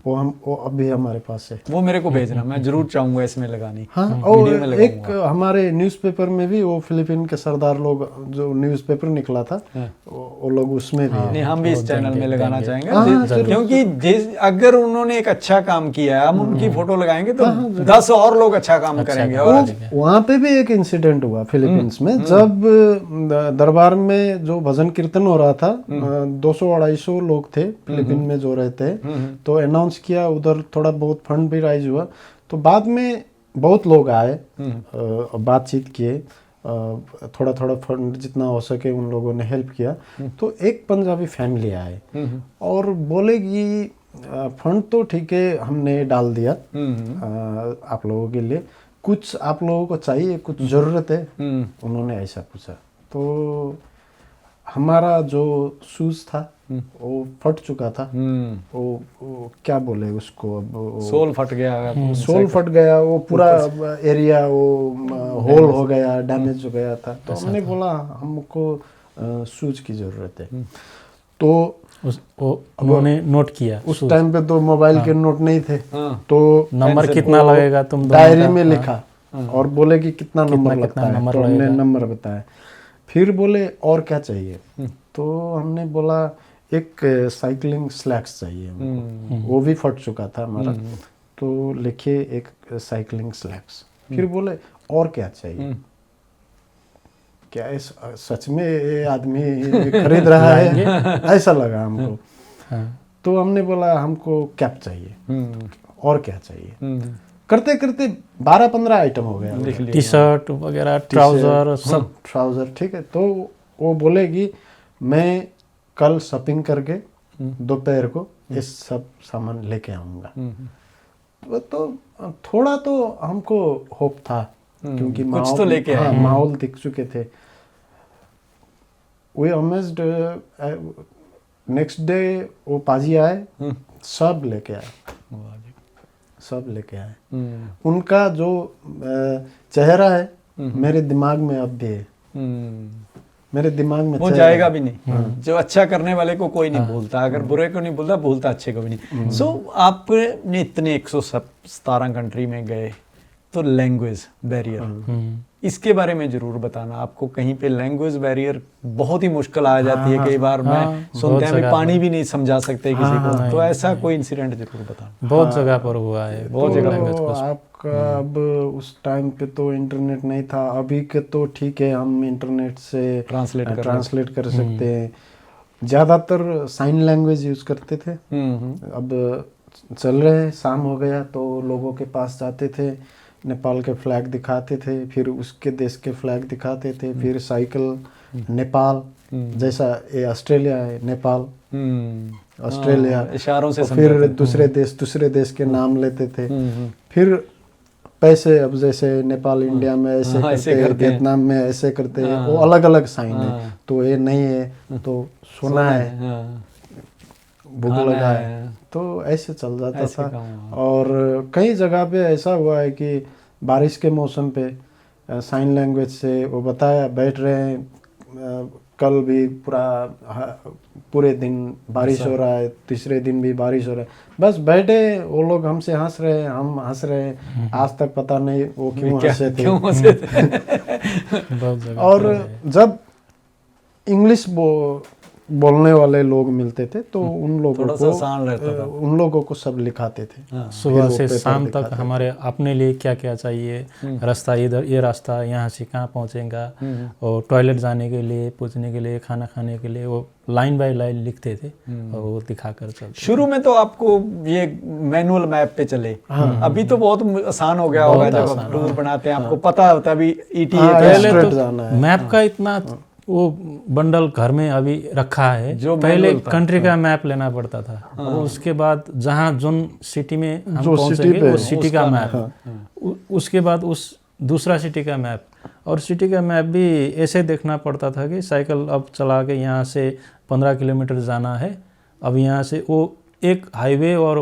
वो अभी हमारे पास है। वो मेरे को भेजना, मैं जरूर चाहूंगा इसमें लगानी। हाँ, और एक हमारे न्यूज़पेपर में भी वो फिलीपीन के सरदार लोग जो न्यूज़पेपर निकला था, वो लोग उसमें भी नहीं, हम भी इस चैनल में लगाना चाहेंगे, क्योंकि अगर उन्होंने एक अच्छा काम किया है, हम उनकी फोटो लगाएंगे तो 10 और लोग अच्छा काम करेंगे। वहाँ पे भी एक इंसिडेंट हुआ फिलीपींस में, जब दरबार में जो भजन कीर्तन हो रहा था, 200-250 लोग थे फिलीपीन में जो रहते हैं, तो अनाउंस किया, उधर थोड़ा बहुत फंड भी राइज हुआ। तो बाद में बहुत लोग आए, बातचीत किए, थोड़ा थोड़ा फंड जितना हो सके उन लोगों ने हेल्प किया। तो एक पंजाबी फैमिली आए और बोले कि फंड तो ठीक है हमने डाल दिया आप लोगों के लिए, कुछ आप लोगों को चाहिए, कुछ ज़रूरत है, उन्होंने ऐसा पूछा। तो हमारा जो शूज था वो फट चुका था, वो क्या बोले उसको, अब सोल फट गया, सोल फट गया, वो पूरा एरिया वो होल हो गया, डैमेज हो गया था। तो हमने बोला हमको शूज की ज़रूरत है। तो उन्होंने नोट किया, उस टाइम पे तो मोबाइल के नोट नहीं थे, तो नंबर कितना लगेगा तुम डायरी में लिखा और बोले कि कितना नंबर लगता है, तो हमने नंबर बताया। फिर बोले और क्या चाहिए, तो हमने बोला एक साइकिलिंग स्लैक्स चाहिए हमको, वो भी फट चुका था हमारा, तो लिखिए एक साइकिलिंग स्लैक्स। फिर बोले और क्या चाहिए, क्या सच में ये आदमी खरीद रहा है, ऐसा लगा हमको। तो हमने बोला हमको कैप चाहिए, और क्या चाहिए। करते करते 12-15 आइटम हो गया, टी शर्ट वगैरह, ट्राउजर, सब ट्राउजर, ठीक है। तो वो बोलेगी मैं कल शॉपिंग करके दोपहर को ये सब सामान लेके आऊंगा। तो थोड़ा तो हमको होप था, क्योंकि कुछ तो लेके आए, माहौल दिख चुके थे। वी अमेज्ड, नेक्स्ट डे वो पाजी आए, सब लेके आए, सब लेके आए। उनका जो चेहरा है मेरे दिमाग में अब भी है, मेरे दिमाग में वो जाएगा भी नहीं। जो अच्छा करने वाले को कोई नहीं भूलता, अगर बुरे को नहीं भूलता, भूलता अच्छे को भी नहीं। सो आपने इतने 117 कंट्री में गए, तो लैंग्वेज बैरियर, इसके बारे में जरूर बताना। आपको कहीं पे लैंग्वेज बैरियर बहुत ही मुश्किल आ जाती है, कई बार मैं सुनते हैं पानी भी नहीं समझा सकते किसी को, तो ऐसा कोई इंसिडेंट जरूर बताना। बहुत जगह पर हुआ है, बहुत जगह लैंग्वेज को। आपका अब उस टाइम पे तो इंटरनेट नहीं था, अभी के तो ठीक है, हम इंटरनेट से ट्रांसलेट कर सकते हैं। ज़्यादातर साइन लैंग्वेज यूज़ करते थे। अब चल रहे, शाम हो गया तो लोगों के पास जाते थे, नेपाल के फ्लैग दिखाते थे, फिर उसके देश के फ्लैग दिखाते थे, फिर साइकिल नेपाल, जैसा ये ऑस्ट्रेलिया है, नेपाल ऑस्ट्रेलिया, इशारों से फिर दूसरे देश के नाम लेते थे। फिर पैसे, अब जैसे नेपाल इंडिया में ऐसे करते हैं, वियतनाम में ऐसे करते हैं, वो अलग अलग साइन है, तो ये नहीं है तो सोना है, भूख लगा है, तो ऐसे चल जाता था। और कई जगह पे ऐसा हुआ है कि बारिश के मौसम पे साइन लैंग्वेज से वो बताया, बैठ रहे हैं, कल भी पूरे दिन बारिश हो रहा है, तीसरे दिन भी बारिश हो रहा है, बस बैठे, वो लोग हमसे हंस रहे हैं, हम हंस रहे हैं, आज तक पता नहीं वो क्यों हंसे थे। और जब इंग्लिश बोलने वाले लोग मिलते थे तो उन लोगों को आसान रहता था, उन लोगों को सब लिखाते थे। सुबह से शाम तक हमारे अपने लिए क्या क्या चाहिए, रास्ता इधर, ये रास्ता यहाँ से कहाँ पहुँचेगा, और टॉयलेट जाने के लिए, पूछने के लिए, खाना खाने के लिए, वो लाइन बाय लाइन लिखते थे और वो दिखाकर चलते। शुरू में तो आपको ये मैनुअल मैप पे चले, अभी तो बहुत आसान हो गया होगा, जब आप टूर बनाते हैं आपको पता होता है अभी ईटी पहले तो मैप का इतना वो बंडल घर में अभी रखा है, जो पहले कंट्री का मैप लेना पड़ता था, और उसके बाद जहाँ जोन सिटी में हम पहुंचेंगे वो सिटी का मैप, उसके बाद उस दूसरा सिटी का मैप, और सिटी का मैप भी ऐसे देखना पड़ता था कि साइकिल अब चला के यहाँ से 15 किलोमीटर जाना है, अब यहाँ से वो एक हाईवे और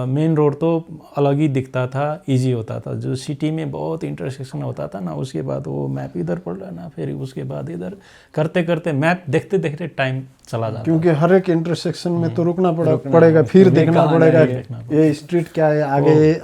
मेन रोड तो अलग ही दिखता था, इजी होता था। जो सिटी में बहुत इंटरसेक्शन होता था ना, उसके बाद वो मैप इधर पड़ रहा ना, फिर उसके बाद इधर करते करते मैप देखते देखते टाइम चला जाता, क्योंकि हर एक इंटरसेक्शन में तो रुकना पड़ेगा, फिर देखना पड़ेगा ये स्ट्रीट क्या है,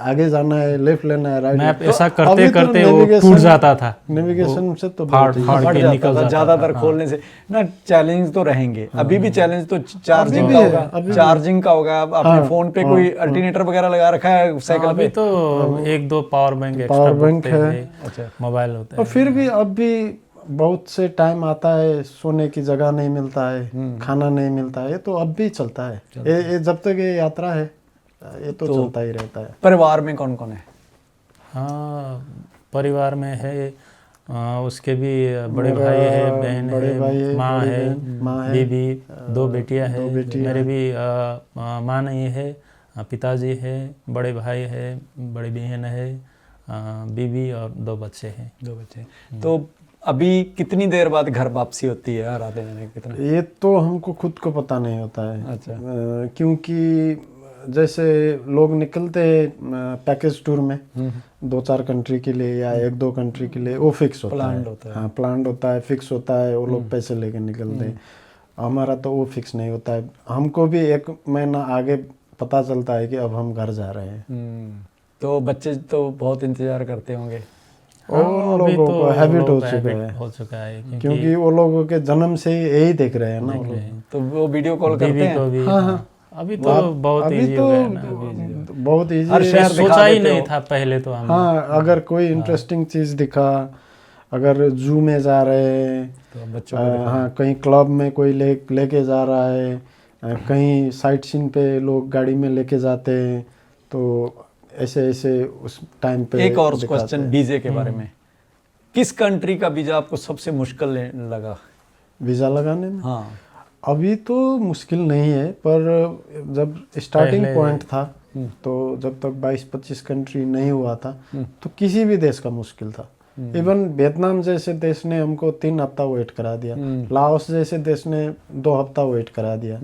आगे जाना है, लेफ्ट लेना है, राइट। मैप ऐसा करते करते वो टूट जाता था, नेविगेशन से तो फाड़ के निकल जाता, ज्यादातर खोलने से ना। चैलेंज तो रहेंगे, अभी भी चैलेंज तो चार्जिंग का होगा। आपने फोन पे कोई अल्टरनेटर वगैरह लगा रखा है साइकिल पे? तो 1-2 पावर बैंक है, अच्छा मोबाइल होता है। और फिर भी अब भी बहुत से टाइम आता है, सोने की जगह नहीं मिलता है, खाना नहीं मिलता है, तो अब भी चलता है। ये जब तक ये यात्रा है ये तो चलता ही रहता है। परिवार में कौन कौन है? हाँ, परिवार में है, उसके भी बड़े भाई है, बहन है, माँ है, बीबी, 2 बेटियाँ हैं। मेरे भी माँ नहीं है, पिताजी है, बड़े भाई है, बड़ी बहन है, बीबी और 2 बच्चे हैं। 2 बच्चे। तो अभी कितनी देर बाद घर वापसी होती है? हर आते जाने कितना? ये तो हमको खुद को पता नहीं होता है। अच्छा। क्योंकि जैसे लोग निकलते हैं पैकेज टूर में 2-4 कंट्री के लिए या 1-2 कंट्री के लिए, वो फिक्स होता है। हाँ, प्लान होता है, फिक्स होता है, वो लोग पैसे लेके निकलते हैं। हमारा तो वो फिक्स नहीं होता है, हमको भी 1 महीना आगे पता चलता है कि अब हम घर जा रहे हैं। तो बच्चे तो बहुत इंतजार करते होंगे। वो लोगों को हैबिट हो चुका है क्योंकि वो लोगों के जन्म से यही देख रहे हैं ना वो लोग, तो वो वीडियो कॉल करते हैं। हाँ, अभी तो बहुत इजी हो गया ना, बहुत इजी हर है। शहर दिखा सोचा ही देते नहीं हो। था पहले तो हम। हाँ, अगर कोई इंटरेस्टिंग चीज़ दिखा, अगर जू में जा रहे हैं, तो बच्चों को दिखाओ। हाँ कहीं क्लब में कोई लेके जा रहा है, कहीं साइट सीन पे लोग गाड़ी में लेके जाते हैं, तो ऐसे ऐसे उस टाइम पे एक और दिखाते क्वेश्चन हैं। वीजे के बारे में, किस कंट्री का वीजा आपको सबसे मुश्किल लगा? वीज़ा लगाने में हाँ। अभी तो मुश्किल नहीं है, पर जब स्टार्टिंग पहले- पॉइंट था तो जब तक 22-25 कंट्री नहीं हुआ था तो किसी भी देश का मुश्किल था। इवन वियतनाम जैसे देश ने हमको 3 हफ्ता वेट करा दिया, लाओस जैसे देश ने 2 हफ्ता वेट करा दिया।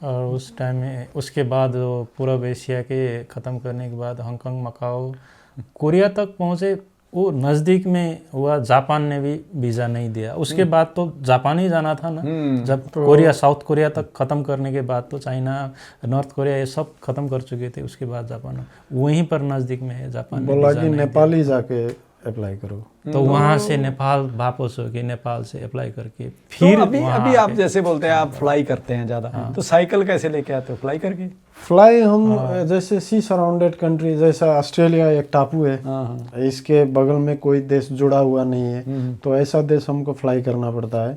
और उस टाइम में उसके बाद वो पूर्व एशिया के ख़त्म करने के बाद हांगकांग, मकाओ, कोरिया तक पहुँचे, वो नज़दीक में हुआ। जापान ने भी वीज़ा नहीं दिया। उसके बाद तो जापान ही जाना था ना। जब कोरिया, साउथ कोरिया तक ख़त्म करने के बाद तो चाइना, नॉर्थ कोरिया ये सब ख़त्म कर चुके थे। उसके बाद जापान वहीं पर नज़दीक में है। जापान ने बोला वीज़ा कि नहीं नेपाल ही जाके अप्लाई करो। दिया। तो वहाँ से नेपाल वापस होके नेपाल से अप्लाई करके फिर फिर अभी वहाँ अभी आप आके- जैसे बोलते हैं आप फ्लाई करते हैं ज़्यादा, तो साइकिल कैसे लेके आते हो? फ्लाई करके? फ्लाई हम जैसे सी सराउंडेड कंट्री, जैसा ऑस्ट्रेलिया एक टापू है, हाँ। इसके बगल में कोई देश जुड़ा हुआ नहीं है, तो ऐसा देश हमको फ्लाई करना पड़ता है।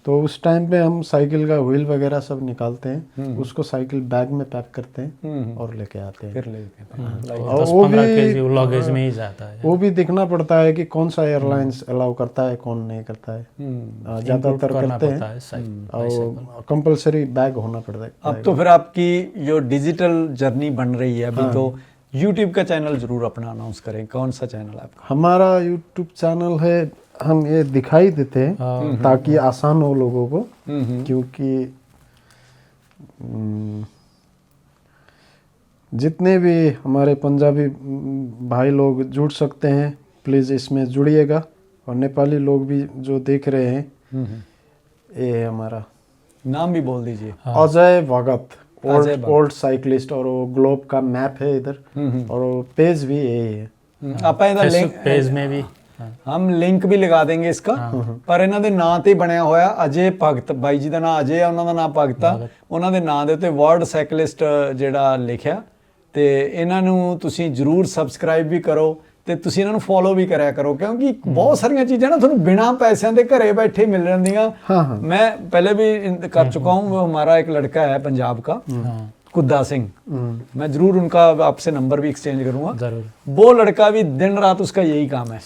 तो उस टाइम पे हम साइकिल का व्हील वगैरह सब निकालते हैं, उसको साइकिल बैग में पैक करते हैं और लेके आते हैं। फिर लेके आते हैं। और 10-15 केजी लगेज में ही जाता है। वो भी देखना पड़ता है कि कौन सा एयरलाइंस अलाउ करता है, कौन नहीं करता है। ज़्यादातर करना करते पड़ता हैं है साइकिल। और कंपलसरी बैग होना पड़ता है। अब तो फिर आपकी जो डिजिटल जर्नी बन रही है अभी, तो YouTube का चैनल जरूर अपना अनाउंस करें। कौन सा चैनल है आपका? हमारा YouTube चैनल है, हम ये दिखाई देते हैं ताकि आसान हो लोगों को, क्योंकि जितने भी हमारे पंजाबी भाई लोग जुड़ सकते हैं प्लीज़ इसमें जुड़िएगा, और नेपाली लोग भी जो देख रहे हैं, ये है हमारा नाम भी बोल दीजिए। अजय भगत, अजय भगत। ओल्ड साइकिलिस्ट, और वो ग्लोब का मैप है इधर, और वो पेज भी यही है। ਆਪਾਂ ਇਹਦਾ ਲਿੰਕ पेज में भी हम ਲਿੰਕ ਵੀ ਲਗਾ ਦੇਂਗੇ ਇਸਕਾ, ਪਰ ਇਹਨਾਂ ਦੇ ਨਾਂ ਤੇ ਬਣਿਆ ਹੋਇਆ ਅਜੇ ਭਗਤ, ਬਾਈ ਜੀ ਦਾ ਨਾਂ ਅਜੇ ਆ, ਉਹਨਾਂ ਦਾ ਨਾਂ ਭਗਤ ਆ। ਉਹਨਾਂ ਦੇ ਨਾਂ ਦੇ ਉੱਤੇ ਵਰਲਡ ਸਾਈਕਲਿਸਟ ਜਿਹੜਾ ਲਿਖਿਆ, ਤੇ ਇਹਨਾਂ ਨੂੰ ਤੁਸੀਂ ਜਰੂਰ ਸਬਸਕ੍ਰਾਈਬ ਵੀ ਕਰੋ ਤੇ ਤੁਸੀਂ ਇਹਨਾਂ ਨੂੰ ਫੋਲੋ ਵੀ ਕਰਿਆ ਕਰੋ, ਕਿਉਂਕਿ ਬਹੁਤ ਸਾਰੀਆਂ ਚੀਜ਼ਾਂ ਨਾ ਤੁਹਾਨੂੰ ਬਿਨਾਂ ਪੈਸਿਆਂ ਦੇ ਘਰੇ बैठे मिल ਜਾਂਦੀਆਂ। मैं पहले भी कर चुका हूँ। वो हमारा एक लड़का है पंजाब का, कुद्दा सिंह, मैं जरूर उनका आपसे नंबर भी एक्सचेंज करूंगा। जरूर। वो लड़का भी दिन रात उसका यही काम है।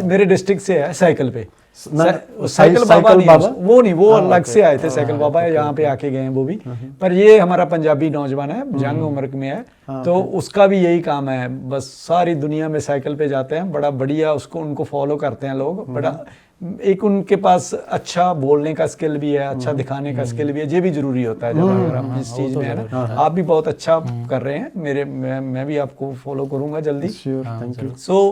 मेरे डिस्ट्रिक्ट से है, साइकिल पे। साइकिल बाबा नहीं, वो नहीं, वो अलग से आए थे। साइकिल बाबा यहाँ पे आके गए हैं वो भी, पर ये हमारा पंजाबी नौजवान है, यंग उम्र में है, तो उसका भी यही काम है। बस सारी दुनिया में साइकिल पे जाते हैं, बड़ा बढ़िया उसको, उनको फॉलो करते हैं लोग। बड़ा एक उनके पास अच्छा बोलने का स्किल भी है, अच्छा दिखाने का स्किल भी है। ये भी जरूरी होता है जब अगर हम इस चीज़ में है ना। आप भी बहुत अच्छा कर रहे हैं। मैं भी आपको फॉलो करूंगा जल्दी। Thank you. सो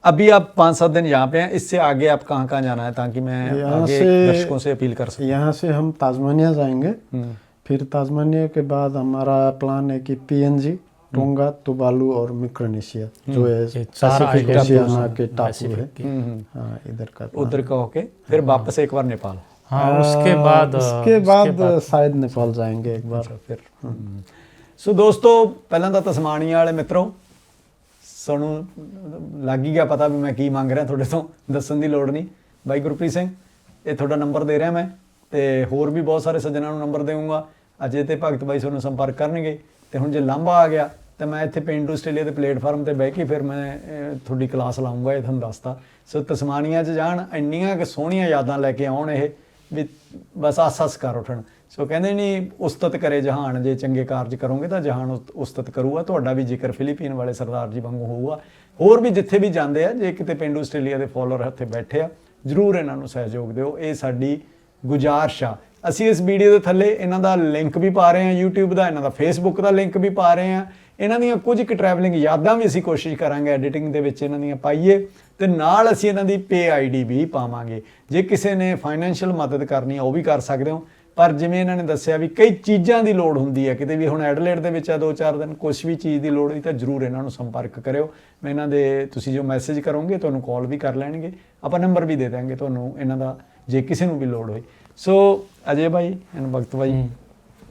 अभी आप 5-7 दिन यहाँ पे हैं, इससे आगे आप कहाँ कहाँ जाना है, ताकि मैं आगे दर्शकों से अपील कर सकूँ? यहाँ से हम ताजमानिया जाएंगे, फिर ताजमानिया के बाद हमारा प्लान है कि PNG, टोंगा, तुवालू और मिक्रोनेशिया, जो है पैसिफिक ओशियाना के टापू है, हाँ इधर का उधर का होके फिर वापस एक बार नेपाल। हाँ, उसके बाद शायद नेपाल जाएंगे एक बार फिर। सो दोस्तों, ਪਹਿਲਾਂ ਤਾਂ ਤਸਮਾਨੀਆ ਵਾਲੇ ਮਿੱਤਰੋ, ਸਾਨੂੰ ਲੱਗ ਹੀ ਗਿਆ ਪਤਾ ਵੀ ਮੈਂ ਕੀ ਮੰਗ ਰਿਹਾ ਤੁਹਾਡੇ ਤੋਂ, ਦੱਸਣ ਦੀ ਲੋੜ ਨਹੀਂ। ਬਾਈ ਗੁਰਪ੍ਰੀਤ ਸਿੰਘ, ਇਹ ਤੁਹਾਡਾ ਨੰਬਰ ਦੇ ਰਿਹਾ ਮੈਂ, ਤੇ ਹੋਰ ਵੀ ਬਹੁਤ ਸਾਰੇ ਸੱਜਣਾਂ ਨੂੰ ਨੰਬਰ ਦੇਵਾਂਗਾ। ਅਜੇ ਤੇ ਭਗਤ ਬਾਈ ਤੁਹਾਨੂੰ ਸੰਪਰਕ ਕਰਨਗੇ। ਤੇ ਹੁਣ ਜੇ ਲਾਂਭਾ ਆ ਗਿਆ ਤਾਂ ਮੈਂ ਇੱਥੇ ਪੇਂਡੂ ਆਸਟ੍ਰੇਲੀਆ ਦੇ ਪਲੇਟਫਾਰਮ ਤੇ ਬਹਿ ਕੇ ਫਿਰ ਮੈਂ ਤੁਹਾਡੀ ਕਲਾਸ ਲਾਉਂਗਾ, ਇਹ ਤੁਹਾਨੂੰ ਦੱਸਤਾ। ਸੋ ਤਸਮਾਨੀਆ 'ਚ ਜਾਣ, ਇੰਨੀਆਂ ਕਿ ਸੋਹਣੀਆਂ ਯਾਦਾਂ ਲੈ ਕੇ ਆਉਣ, ਇਹ ਵੀ ਬਸ ਆਸ ਕਰ ਉੱਠਣ। ਸੋ ਕਹਿੰਦੇ ਨਹੀਂ, ਉਸਤਤ ਕਰੇ ਜਹਾਨ, ਜੇ ਚੰਗੇ ਕਾਰਜ ਕਰੋਗੇ ਤਾਂ ਜਹਾਨ ਉਸਤਤ ਕਰੂਗਾ। ਤੁਹਾਡਾ ਵੀ ਜ਼ਿਕਰ ਫਿਲੀਪੀਨ ਵਾਲੇ ਸਰਦਾਰ ਜੀ ਵਾਂਗੂ ਹੋਊਗਾ। ਹੋਰ ਵੀ ਜਿੱਥੇ ਵੀ ਜਾਂਦੇ ਆ, ਜੇ ਕਿਤੇ ਪੇਂਡੂ ਆਸਟ੍ਰੇਲੀਆ ਦੇ ਫੋਲੋਅਰ ਇੱਥੇ ਬੈਠੇ ਆ, ਜ਼ਰੂਰ ਇਹਨਾਂ ਨੂੰ ਸਹਿਯੋਗ ਦਿਓ। ਇਹ ਸਾਡੀ ਗੁਜ਼ਾਰਿਸ਼ ਆ। ਅਸੀਂ ਇਸ ਵੀਡੀਓ ਦੇ ਥੱਲੇ ਇਹਨਾਂ ਦਾ ਲਿੰਕ ਵੀ ਪਾ ਰਹੇ ਹਾਂ, YouTube ਦਾ, ਇਹਨਾਂ ਦਾ Facebook ਦਾ ਲਿੰਕ ਵੀ ਪਾ ਰਹੇ ਹਾਂ। ਇਹਨਾਂ ਦੀਆਂ ਕੁਝ ਕੁ ਟਰੈਵਲਿੰਗ ਯਾਦਾਂ ਵੀ ਅਸੀਂ ਕੋਸ਼ਿਸ਼ ਕਰਾਂਗੇ ਐਡੀਟਿੰਗ ਦੇ ਵਿੱਚ ਇਹਨਾਂ ਦੀਆਂ ਪਾਈਏ, ਤੇ ਨਾਲ ਅਸੀਂ ਇਹਨਾਂ ਦੀ ਪੇ ID ਵੀ ਪਾਵਾਂਗੇ। ਜੇ ਕਿਸੇ ਨੇ ਫਾਈਨੈਂਸ਼ੀਅਲ ਮਦਦ ਕਰਨੀ ਆ ਉਹ ਵੀ ਕਰ ਸਕਦੇ ਹੋ, ਪਰ ਜਿਵੇਂ ਇਹਨਾਂ ਨੇ ਦੱਸਿਆ ਵੀ ਕਈ ਚੀਜ਼ਾਂ ਦੀ ਲੋੜ ਹੁੰਦੀ ਹੈ, ਕਿਤੇ ਵੀ ਹੁਣ ਐਡਲੇਡ ਦੇ ਵਿੱਚ ਆ 2-4 ਦਿਨ ਕੁਛ ਵੀ ਚੀਜ਼ ਦੀ ਲੋੜ ਹੋਈ ਤਾਂ ਜ਼ਰੂਰ ਇਹਨਾਂ ਨੂੰ ਸੰਪਰਕ ਕਰਿਓ। ਮੈਂ ਇਹਨਾਂ ਦੇ, ਤੁਸੀਂ ਜੋ ਮੈਸੇਜ ਕਰੋਗੇ ਤੁਹਾਨੂੰ ਕਾਲ ਵੀ ਕਰ ਲੈਣਗੇ, ਆਪਾਂ ਨੰਬਰ ਵੀ ਦੇ ਦਾਂਗੇ ਤੁਹਾਨੂੰ ਇਹਨਾਂ ਦਾ, ਜੇ ਕਿਸੇ ਨੂੰ ਵੀ ਲੋੜ ਹੋਈ। ਸੋ ਅਜੇ ਭਾਈ ਐਂਡ ਭਗਤ ਭਾਈ,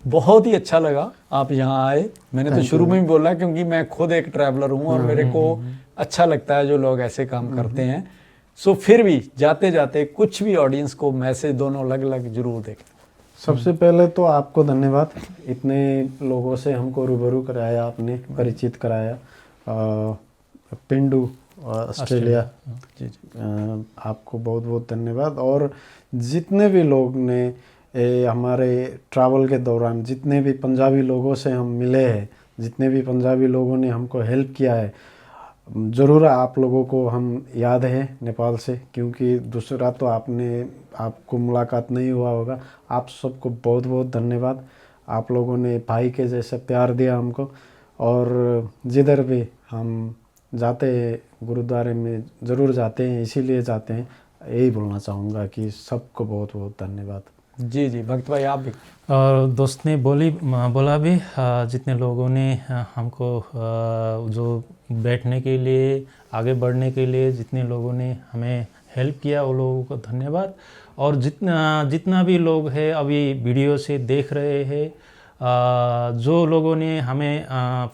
बहुत ही अच्छा लगा आप यहाँ आए। मैंने तो शुरू में भी बोला क्योंकि मैं खुद एक ट्रैवलर हूँ और मेरे को अच्छा लगता है जो लोग ऐसे काम करते हैं। सो फिर भी जाते जाते कुछ भी ऑडियंस को मैसेज दोनों अलग अलग जरूर दें। सबसे पहले तो आपको धन्यवाद, इतने लोगों से हमको रूबरू कराया आपने, परिचित कराया। पिंडू ऑस्ट्रेलिया, जी जी आपको बहुत बहुत धन्यवाद। और जितने भी लोग ने हमारे ट्रैवल के दौरान, जितने भी पंजाबी लोगों से हम मिले हैं, जितने भी पंजाबी लोगों ने हमको हेल्प किया है, ज़रूर आप लोगों को हम याद है नेपाल से, क्योंकि दूसरा तो आपको मुलाकात नहीं हुआ होगा। आप सबको बहुत बहुत धन्यवाद। आप लोगों ने भाई के जैसे प्यार दिया हमको, और जिधर भी हम जाते हैं गुरुद्वारे में ज़रूर जाते हैं, इसीलिए जाते हैं। यही बोलना चाहूँगा कि सबको बहुत बहुत धन्यवाद। जी जी भक्त भाई आप भी। और दोस्त ने बोला भी, जितने लोगों ने हमको जो बैठने के लिए, आगे बढ़ने के लिए जितने लोगों ने हमें हेल्प किया, वो लोगों को धन्यवाद। और जितना भी लोग हैं अभी वीडियो से देख रहे हैं, जो लोगों ने हमें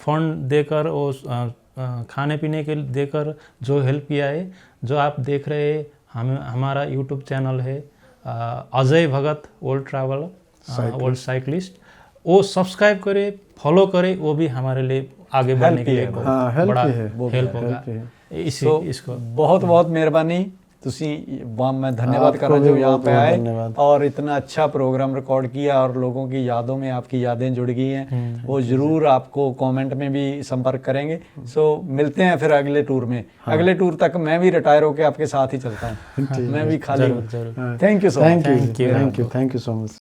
फंड देकर और खाने पीने के देकर जो हेल्प किया है, जो आप देख रहे हैं, हमारा यूट्यूब चैनल है अजय भगत वर्ल्ड ट्रैवल वर्ल्ड साइकिलिस्ट, वो सब्सक्राइब करे, फॉलो करे, वो भी हमारे लिए आगे बढ़ने के लिए बहुत बड़ा हेल्प होगा। इसको बहुत बहुत मेहरबानी। मैं धन्यवाद करना जो यहाँ पे आए और इतना अच्छा प्रोग्राम रिकॉर्ड किया और लोगों की यादों में आपकी यादें जुड़ गई हैं। वो ज़रूर आपको कमेंट में भी संपर्क करेंगे। सो मिलते हैं फिर अगले टूर में। अगले टूर तक मैं भी रिटायर होकर आपके साथ ही चलता हूँ। मैं भी खाली हूँ। Thank you so much. Thank you so much.